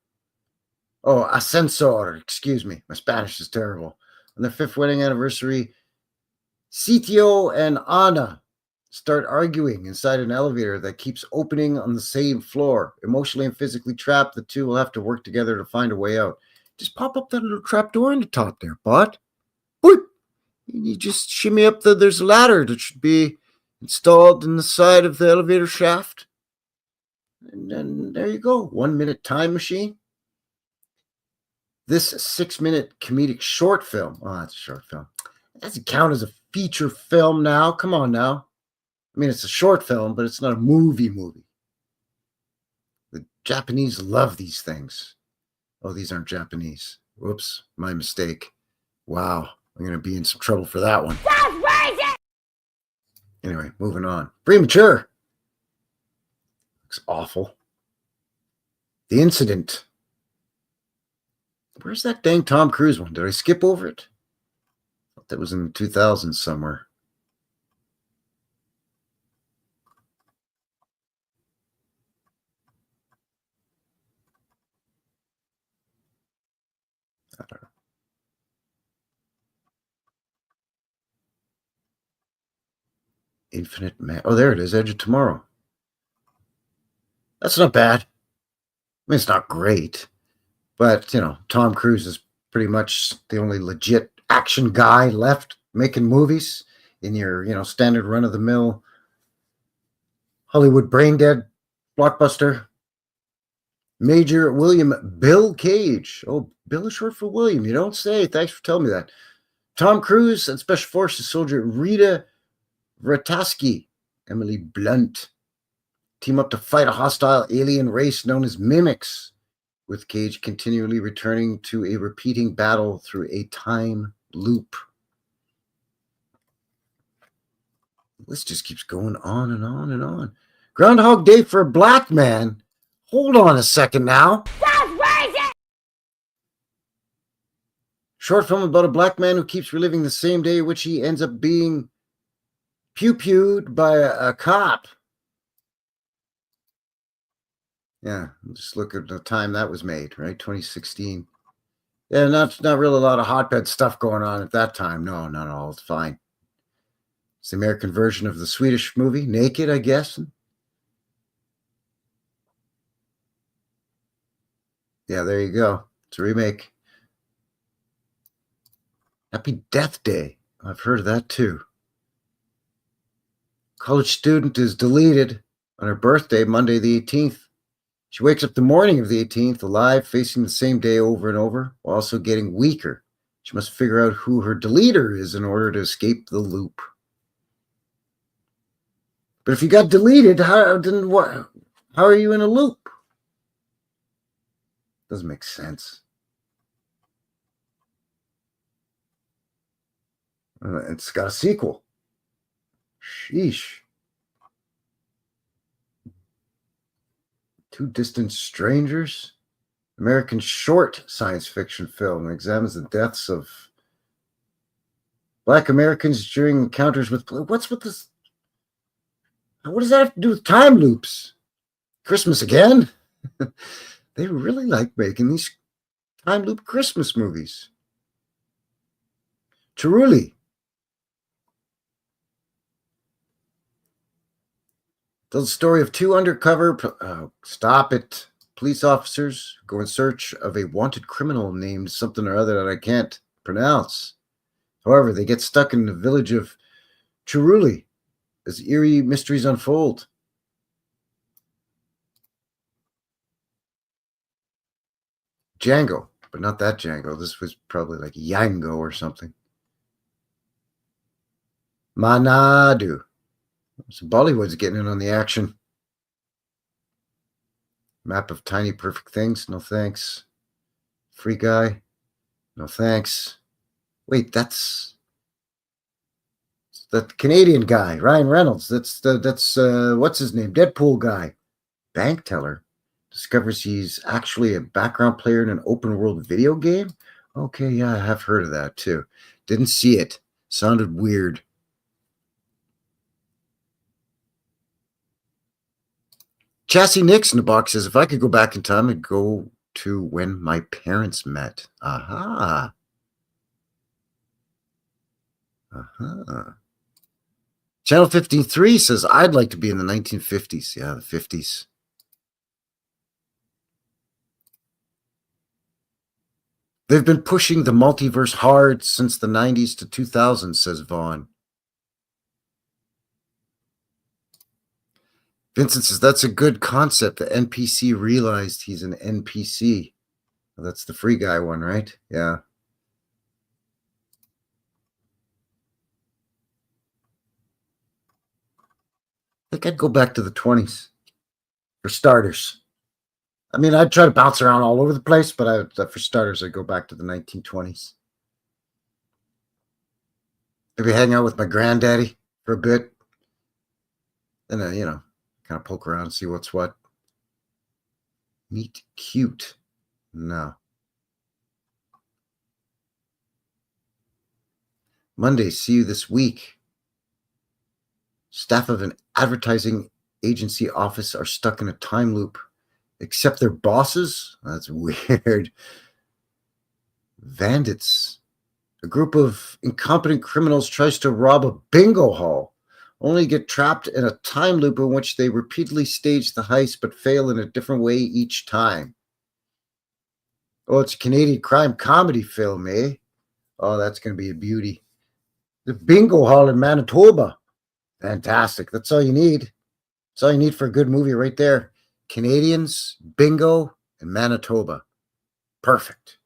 Oh, Ascensor, excuse me. My Spanish is terrible. On their 5th wedding anniversary, Sitio and Ana start arguing inside an elevator that keeps opening on the same floor. Emotionally and physically trapped, the two will have to work together to find a way out. Just pop up that little trap door in the top there, bud. Boop! You just shimmy up there's a ladder that should be installed in the side of the elevator shaft. And then there you go. 1 minute time machine. This 6-minute comedic short film. Oh, that's a short film. It doesn't count as a feature film now. Come on now. I mean, it's a short film, but it's not a movie. The Japanese love these things. Oh, these aren't Japanese. Whoops, my mistake. Wow, I'm going to be in some trouble for that one. Anyway, moving on. Premature. Looks awful. The Incident. Where's that dang Tom Cruise one? Did I skip over it? I thought that was in the 2000s somewhere. I don't know. Infinite Man. Oh, there it is. Edge of Tomorrow. That's not bad. I mean, it's not great. But, Tom Cruise is pretty much the only legit action guy left making movies in your, standard run-of-the-mill Hollywood brain-dead blockbuster. Major William Bill Cage. Oh, Bill is short for William. You don't say. Thanks for telling me that. Tom Cruise and Special Forces soldier Rita Vrataski, Emily Blunt, team up to fight a hostile alien race known as mimics, with Cage continually returning to a repeating battle through a time loop. This just keeps going on and on and on. Groundhog Day for a black man. Hold on a second now. Short film about a black man who keeps reliving the same day in which he ends up being pew-pewed by a cop. Yeah, just look at the time that was made, right? 2016. Yeah, not really a lot of hotbed stuff going on at that time. No, not at all. It's fine. It's the American version of the Swedish movie, Naked, I guess. Yeah, there you go. It's a remake. Happy Death Day. I've heard of that too. College student is deleted on her birthday, Monday the 18th. She wakes up the morning of the 18th alive, facing the same day over and over, while also getting weaker. She must figure out who her deleter is in order to escape the loop. But if you got deleted, how are you in a loop? Doesn't make sense. It's got a sequel. Sheesh. Two Distant Strangers, American short science fiction film, examines the deaths of Black Americans during encounters with... What's with this? What does that have to do with time loops? Christmas again? They really like making these time loop Christmas movies. Truly. Tells the story of two undercover, police officers go in search of a wanted criminal named something or other that I can't pronounce. However, they get stuck in the village of Chiruli as eerie mysteries unfold. Django, but not that Django. This was probably like Yango or something. Manadu. So Bollywood's getting in on the action. Map of Tiny Perfect Things. No thanks. Free Guy. No thanks. Wait, that's that Canadian guy, Ryan Reynolds. That's what's his name? Deadpool guy. Bank teller discovers he's actually a background player in an open world video game. Okay, yeah, I have heard of that too. Didn't see it. Sounded weird. Chassis Nix in the box says, if I could go back in time, I'd go to when my parents met. Aha. Aha. Channel 53 says, I'd like to be in the 1950s. Yeah, the 50s. They've been pushing the multiverse hard since the 90s to 2000s, says Vaughn. Vincent says, that's a good concept. The NPC realized he's an NPC. Well, that's the Free Guy one, right? Yeah. I think I'd go back to the 20s for starters. I mean, I'd try to bounce around all over the place, but for starters, I'd go back to the 1920s. Maybe hang out with my granddaddy for a bit. And then, kind of poke around and see what's what. Meet cute. No. Monday, see you this week. Staff of an advertising agency office are stuck in a time loop, except their bosses. That's weird. Bandits. A group of incompetent criminals tries to rob a bingo hall, only to get trapped in a time loop in which they repeatedly stage the heist but fail in a different way each time. Oh, it's a Canadian crime comedy film, eh? Oh, that's going to be a beauty. The bingo hall in Manitoba. Fantastic. That's all you need. That's all you need for a good movie right there. Canadians, bingo, and Manitoba. Perfect.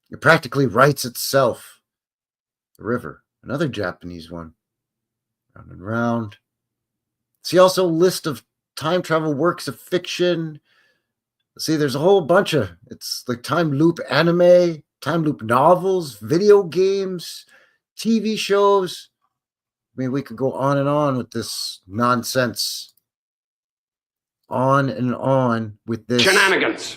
It practically writes itself. The river. Another Japanese one. Round and round. See also a list of time travel works of fiction. See, there's a whole bunch of, it's like time loop anime, time loop novels, video games, TV shows. I mean, we could go on and on with this nonsense. On and on with this. Shenanigans.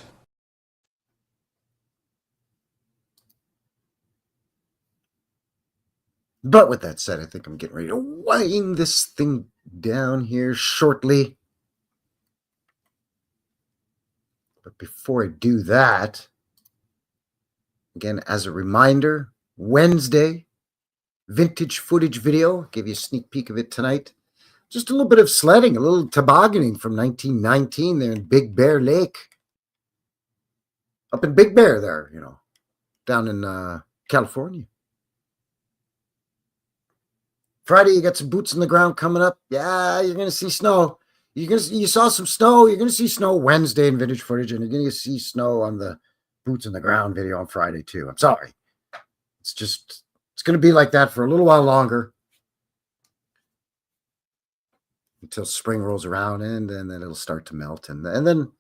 But with that said, I think I'm getting ready to wind this thing down here shortly. But before I do that, again, as a reminder, Wednesday, vintage footage video. Give you a sneak peek of it tonight. Just a little bit of sledding, a little tobogganing from 1919 there in Big Bear Lake. Up in Big Bear there, down in California. Friday, you got some boots on the ground coming up. Yeah, you're going to see snow. You saw some snow. You're going to see snow Wednesday in vintage footage, and you're going to see snow on the boots on the ground video on Friday too. I'm sorry. It's going to be like that for a little while longer until spring rolls around, and then it'll start to melt, and then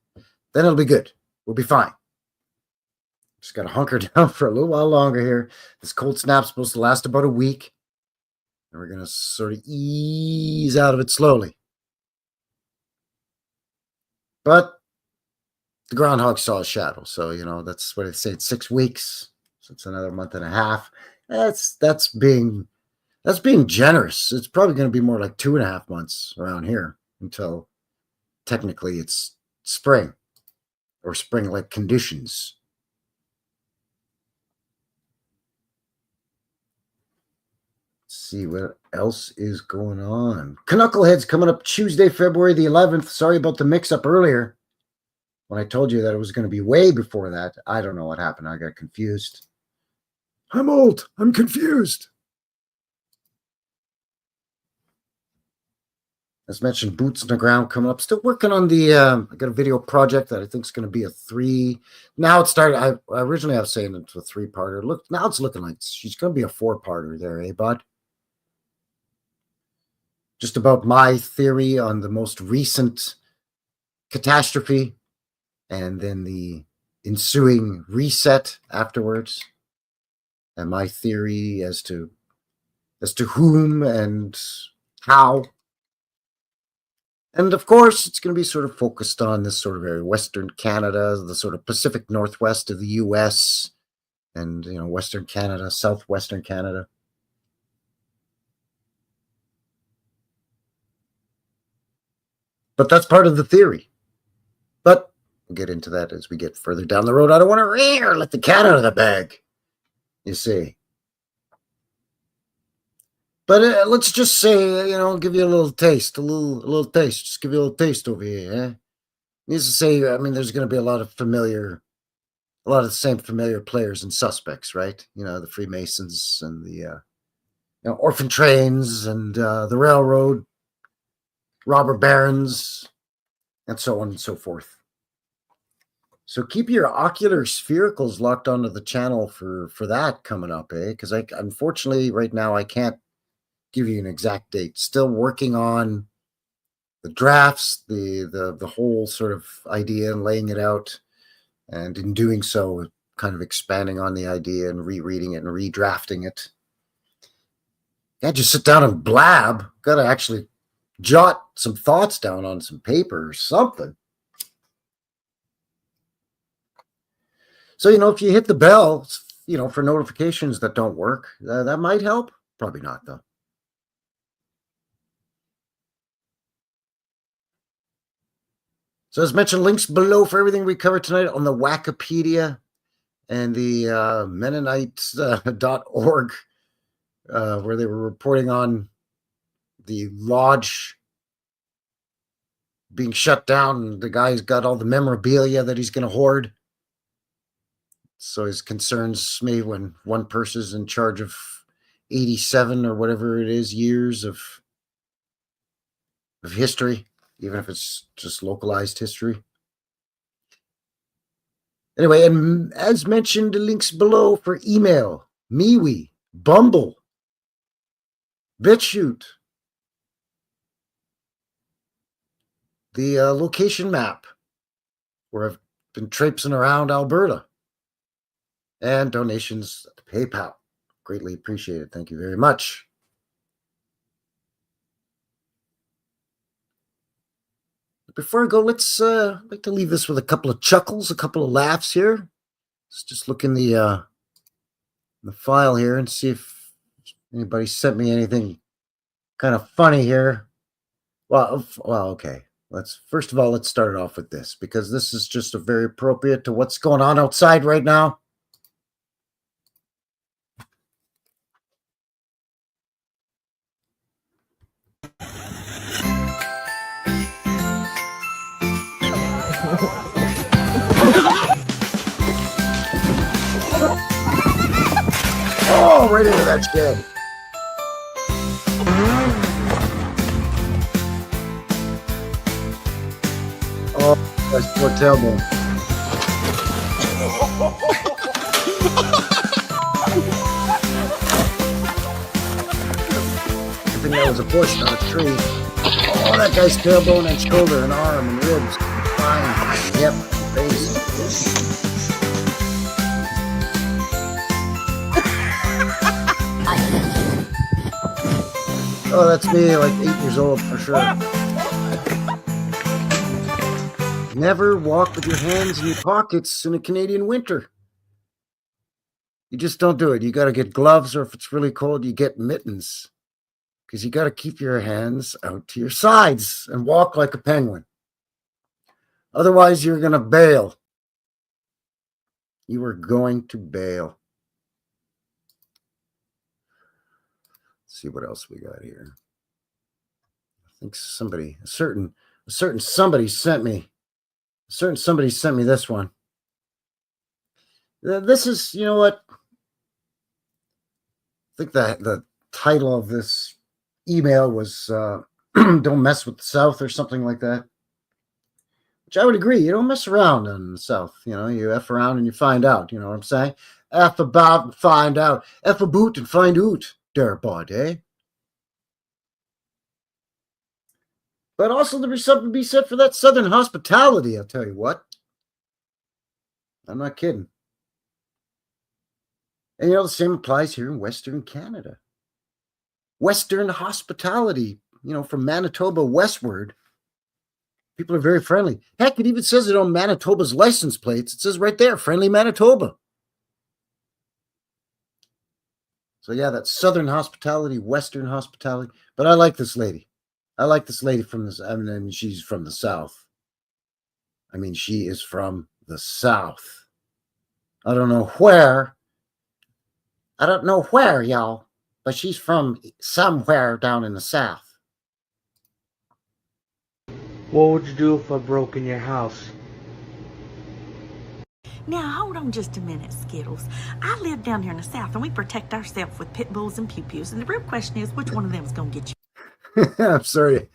it'll be good. We'll be fine. Just got to hunker down for a little while longer here. This cold snap's supposed to last about a week, and we're going to sort of ease out of it slowly. But the groundhog saw a shadow, so that's what I say. It's 6 weeks, so it's another month and a half. That's being generous. It's probably going to be more like 2.5 months around here until technically it's spring or spring-like conditions. Let's see what else is going on. Knucklehead's coming up Tuesday, February the 11th. Sorry about the mix-up earlier when I told you that it was going to be way before that. I don't know what happened. I got confused. I'm old. I'm confused. As mentioned, boots on the ground coming up. Still working on the, I got a video project that I think is going to be a 3. Now it started, I originally I was saying it's a 3-parter. Look, now it's looking like she's going to be a 4-parter there, eh, bud? Just about my theory on the most recent catastrophe and then the ensuing reset afterwards. And my theory as to whom and how. And of course, it's going to be sort of focused on this sort of area, Western Canada, the sort of Pacific Northwest of the U.S., and, Western Canada, Southwestern Canada. But that's part of the theory. But we'll get into that as we get further down the road. I don't want to let the cat out of the bag, you see. But let's just say, give you a little taste, a little taste. Just give you a little taste over here. Eh? Needs to say, there's going to be a lot of the same familiar players and suspects, right? The Freemasons and the orphan trains and the railroad, robber barons, and so on and so forth. So keep your ocular sphericals locked onto the channel for that coming up, because unfortunately right now I can't give you an exact date. Still working on the drafts, the whole sort of idea and laying it out, and in doing so, kind of expanding on the idea and rereading it and redrafting it. Can't just sit down and blab. Got to actually jot some thoughts down on some paper or something. So, if you hit the bell, for notifications that don't work, that might help. Probably not, though. So as mentioned, links below for everything we covered tonight on the Wikipedia and the Mennonites.org, where they were reporting on the lodge being shut down. The guy's got all the memorabilia that he's going to hoard. So his concerns me when one person's in charge of 87 or whatever it is years of history, even if it's just localized history. Anyway, and as mentioned, the links below for email, MeWe, Bumble, BitChute, the location map where I've been traipsing around Alberta, and donations to PayPal. Greatly appreciated. Thank you very much. Before I go, let's like to leave this with a couple of chuckles, a couple of laughs here. Let's just look in the file here and see if anybody sent me anything kind of funny here. Well, okay. First of all, let's start it off with this, because this is just very appropriate to what's going on outside right now. Oh, right into that shed. Oh, that's poor tailbone. I think that was a bush, not a tree. Oh, that guy's tailbone and shoulder and arm and ribs, spine, hip, face. Oh, that's me, like 8 years old for sure. Never walk with your hands in your pockets in a Canadian winter. You just don't do it. You got to get gloves, or if it's really cold, you get mittens. Because you got to keep your hands out to your sides and walk like a penguin. Otherwise, you're going to bail. You are going to bail. Let's see what else we got here. I think a certain somebody sent me this one. This is, you know what? I think that the title of this email was Don't Mess with the South or something like that. Which I would agree. You don't mess around in the South. You F around and you find out. You know what I'm saying? F about and find out. F about and find out. Der bod, eh? But also there's something to be said for that Southern hospitality, I'll tell you what. I'm not kidding. And the same applies here in Western Canada. Western hospitality, from Manitoba westward, people are very friendly. Heck, it even says it on Manitoba's license plates. It says right there, Friendly Manitoba. So yeah, that's Southern hospitality, Western hospitality. But I like this lady. I like this lady from this. I mean, she's from the South. I mean, she is from the South. I don't know where. I don't know where, y'all, but she's from somewhere down in the South. What would you do if I broke in your house? Now, hold on just a minute, Skittles. I live down here in the South, and we protect ourselves with pit bulls and pew-pews. And the real question is, which one of them is going to get you? I'm sorry.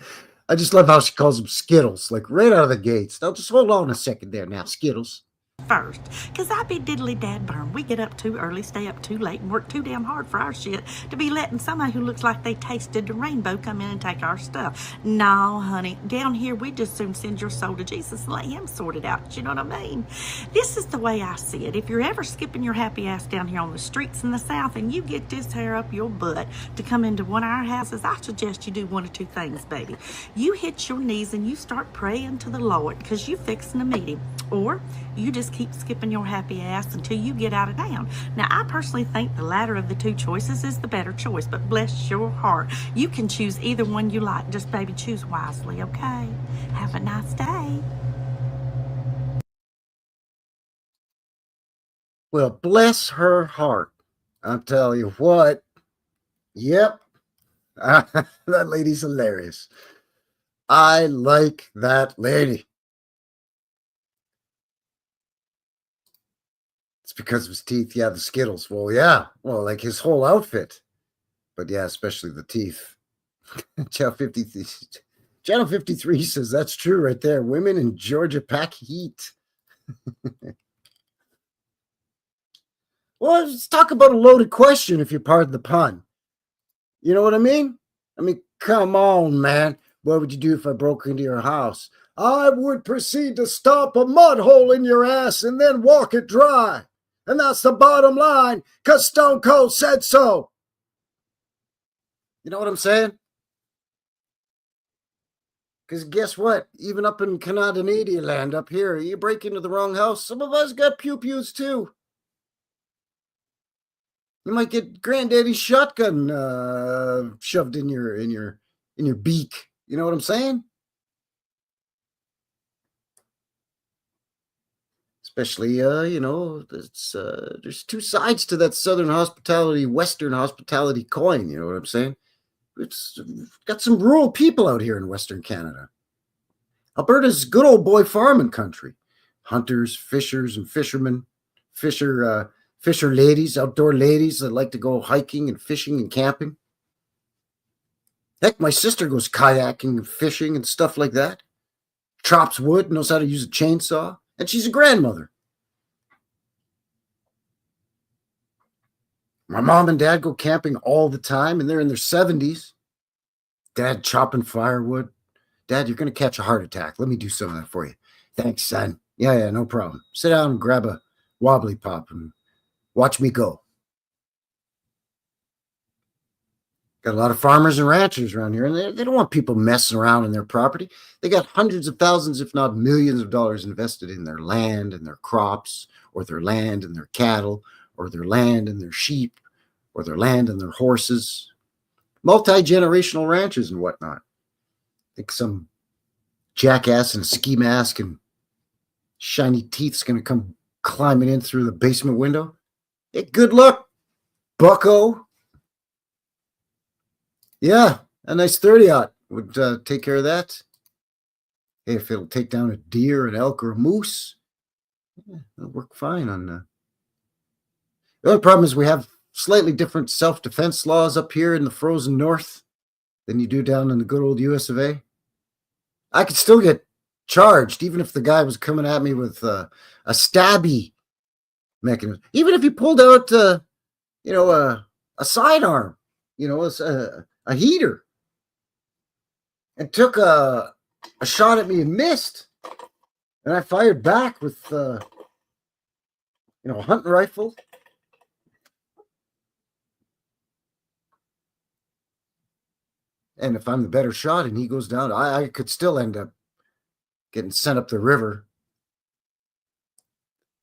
I just love how she calls them Skittles, like right out of the gates. Now, just hold on a second there now, Skittles. First, because I be diddly dad burn. We get up too early, stay up too late, and work too damn hard for our shit to be letting somebody who looks like they tasted the rainbow come in and take our stuff. No, honey, down here we just soon send your soul to Jesus and let him sort it out. You know what I mean? This is the way I see it. If you're ever skipping your happy ass down here on the streets in the South and you get this hair up your butt to come into one of our houses, I suggest you do one of two things, baby. You hit your knees and you start praying to the Lord because you fixing to meet him. Or you just keep skipping your happy ass until you get out of town. Now, I personally think the latter of the two choices is the better choice, but bless your heart. You can choose either one you like. Just, baby, choose wisely, okay? Have a nice day. Well, bless her heart. I'll tell you what. Yep. That lady's hilarious. I like that lady. It's because of his teeth. Yeah, the Skittles. Well, yeah. Well, like his whole outfit. But yeah, especially the teeth. Channel 53 says that's true right there. Women in Georgia pack heat. Well, let's talk about a loaded question, if you pardon the pun. You know what I mean? I mean, come on, man. What would you do if I broke into your house? I would proceed to stomp a mud hole in your ass and then walk it dry. And that's the bottom line, because Stone Cold said so. You know what I'm saying? Because guess what? Even up in Canadian land up here, you break into the wrong house, some of us got pew-pews too. You might get granddaddy's shotgun shoved in your beak. You know what I'm saying? Especially, you know, there's two sides to that Southern hospitality, Western hospitality coin. You know what I'm saying? It's got some rural people out here in Western Canada. Alberta's good old boy farming country. Hunters, fishers, and fishermen. Fisher ladies, outdoor ladies that like to go hiking and fishing and camping. Heck, my sister goes kayaking and fishing and stuff like that. Chops wood, knows how to use a chainsaw. And she's a grandmother. My mom and dad go camping all the time, and they're in their 70s. Dad chopping firewood. Dad, you're going to catch a heart attack. Let me do some of that for you. Thanks, son. Yeah, no problem. Sit down and grab a wobbly pop and watch me go. Got a lot of farmers and ranchers around here, and they don't want people messing around in their property. They got hundreds of thousands, if not millions of dollars invested in their land and their crops, or their land and their cattle, or their land and their sheep, or their land and their horses. Multi-generational ranches and whatnot. I think some jackass in a ski mask and shiny teeth's going to come climbing in through the basement window. Hey, good luck, bucko. Yeah, a nice 30-aught would take care of that. Hey, if it'll take down a deer, an elk, or a moose, yeah, it'll work fine on the only problem is we have slightly different self-defense laws up here in the frozen north than you do down in the good old US of A. I could still get charged, even if the guy was coming at me with a stabby mechanism. Even if he pulled out, a sidearm, a heater, and took a shot at me and missed. And I fired back with, a hunting rifle. And if I'm the better shot and he goes down, I could still end up getting sent up the river.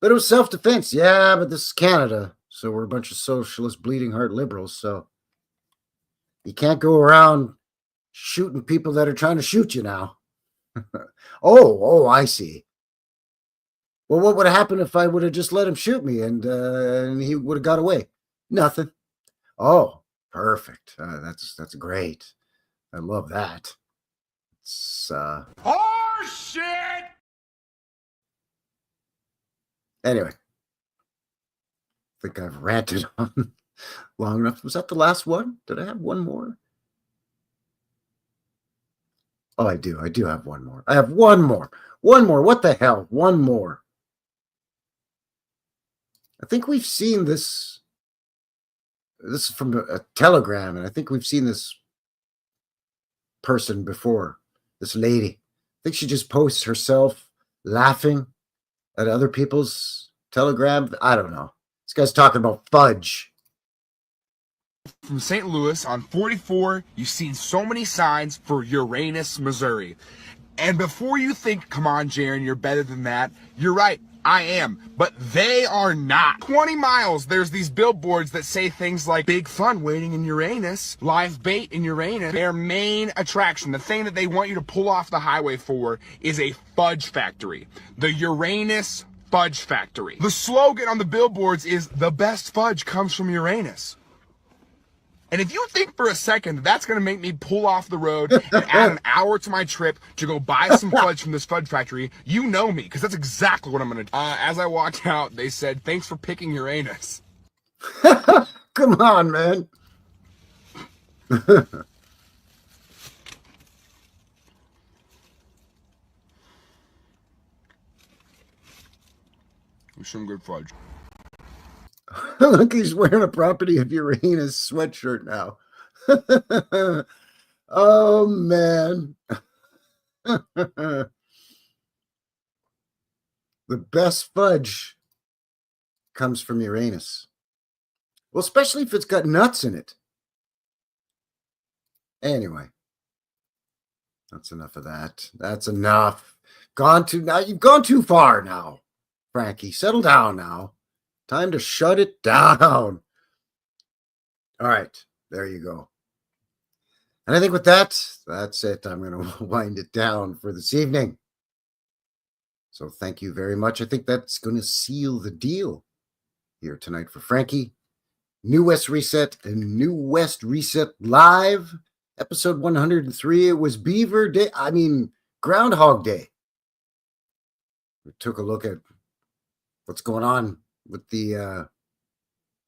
But it was self-defense. Yeah, but this is Canada. So we're a bunch of socialist, bleeding heart liberals. So you can't go around shooting people that are trying to shoot you now. Oh, I see. Well, what would have happened if I would have just let him shoot me and he would have got away? Nothing. Oh, perfect. That's great. I love that. It's Oh shit! Anyway, I think I've ranted on long enough. Was that the last one? Did I have one more? Oh, I do. I do have one more. I have one more. One more. What the hell? One more. I think we've seen this. This is from a telegram, and I think we've seen this person before. This lady. I think she just posts herself laughing at other people's telegram. I don't know. This guy's talking about fudge. From St. Louis on 44, you've seen so many signs for Uranus, Missouri. And before you think, come on, Jaron, you're better than that, you're right, I am. But they are not. 20 miles, there's these billboards that say things like big fun waiting in Uranus, live bait in Uranus. Their main attraction, the thing that they want you to pull off the highway for, is a fudge factory. The Uranus Fudge Factory. The slogan on the billboards is, the best fudge comes from Uranus. And if you think for a second that that's going to make me pull off the road and add an hour to my trip to go buy some fudge from this fudge factory, you know me, because that's exactly what I'm going to do. As I walked out, they said, thanks for picking Uranus. Come on, man. With some good fudge. Look, he's wearing a Property of Uranus sweatshirt now. Oh, man. The best fudge comes from Uranus. Well, especially if it's got nuts in it. Anyway, that's enough of that. That's enough. Now you've gone too far now, Frankie. Settle down now. Time to shut it down. All right, there you go. And I think with that's it. I'm going to wind it down for this evening. So thank you very much. I think that's going to seal the deal here tonight for Frankie. New West Reset and New West Reset Live, episode 103. It was Beaver Day. Groundhog Day. We took a look at what's going on with the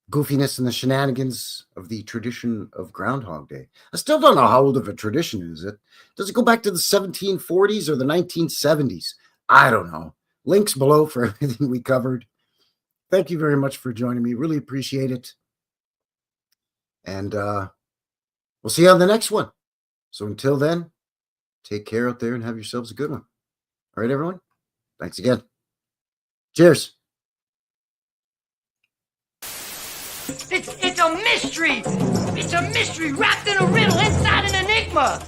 goofiness and the shenanigans of the tradition of Groundhog Day. I still don't know how old of a tradition is it. Does it go back to the 1740s or the 1970s? I don't know. Links below for everything we covered. Thank you very much for joining me. Really appreciate it. And we'll see you on the next one. So until then, take care out there and have yourselves a good one. All right, everyone. Thanks again. Cheers. It's a mystery. It's a mystery wrapped in a riddle inside an enigma.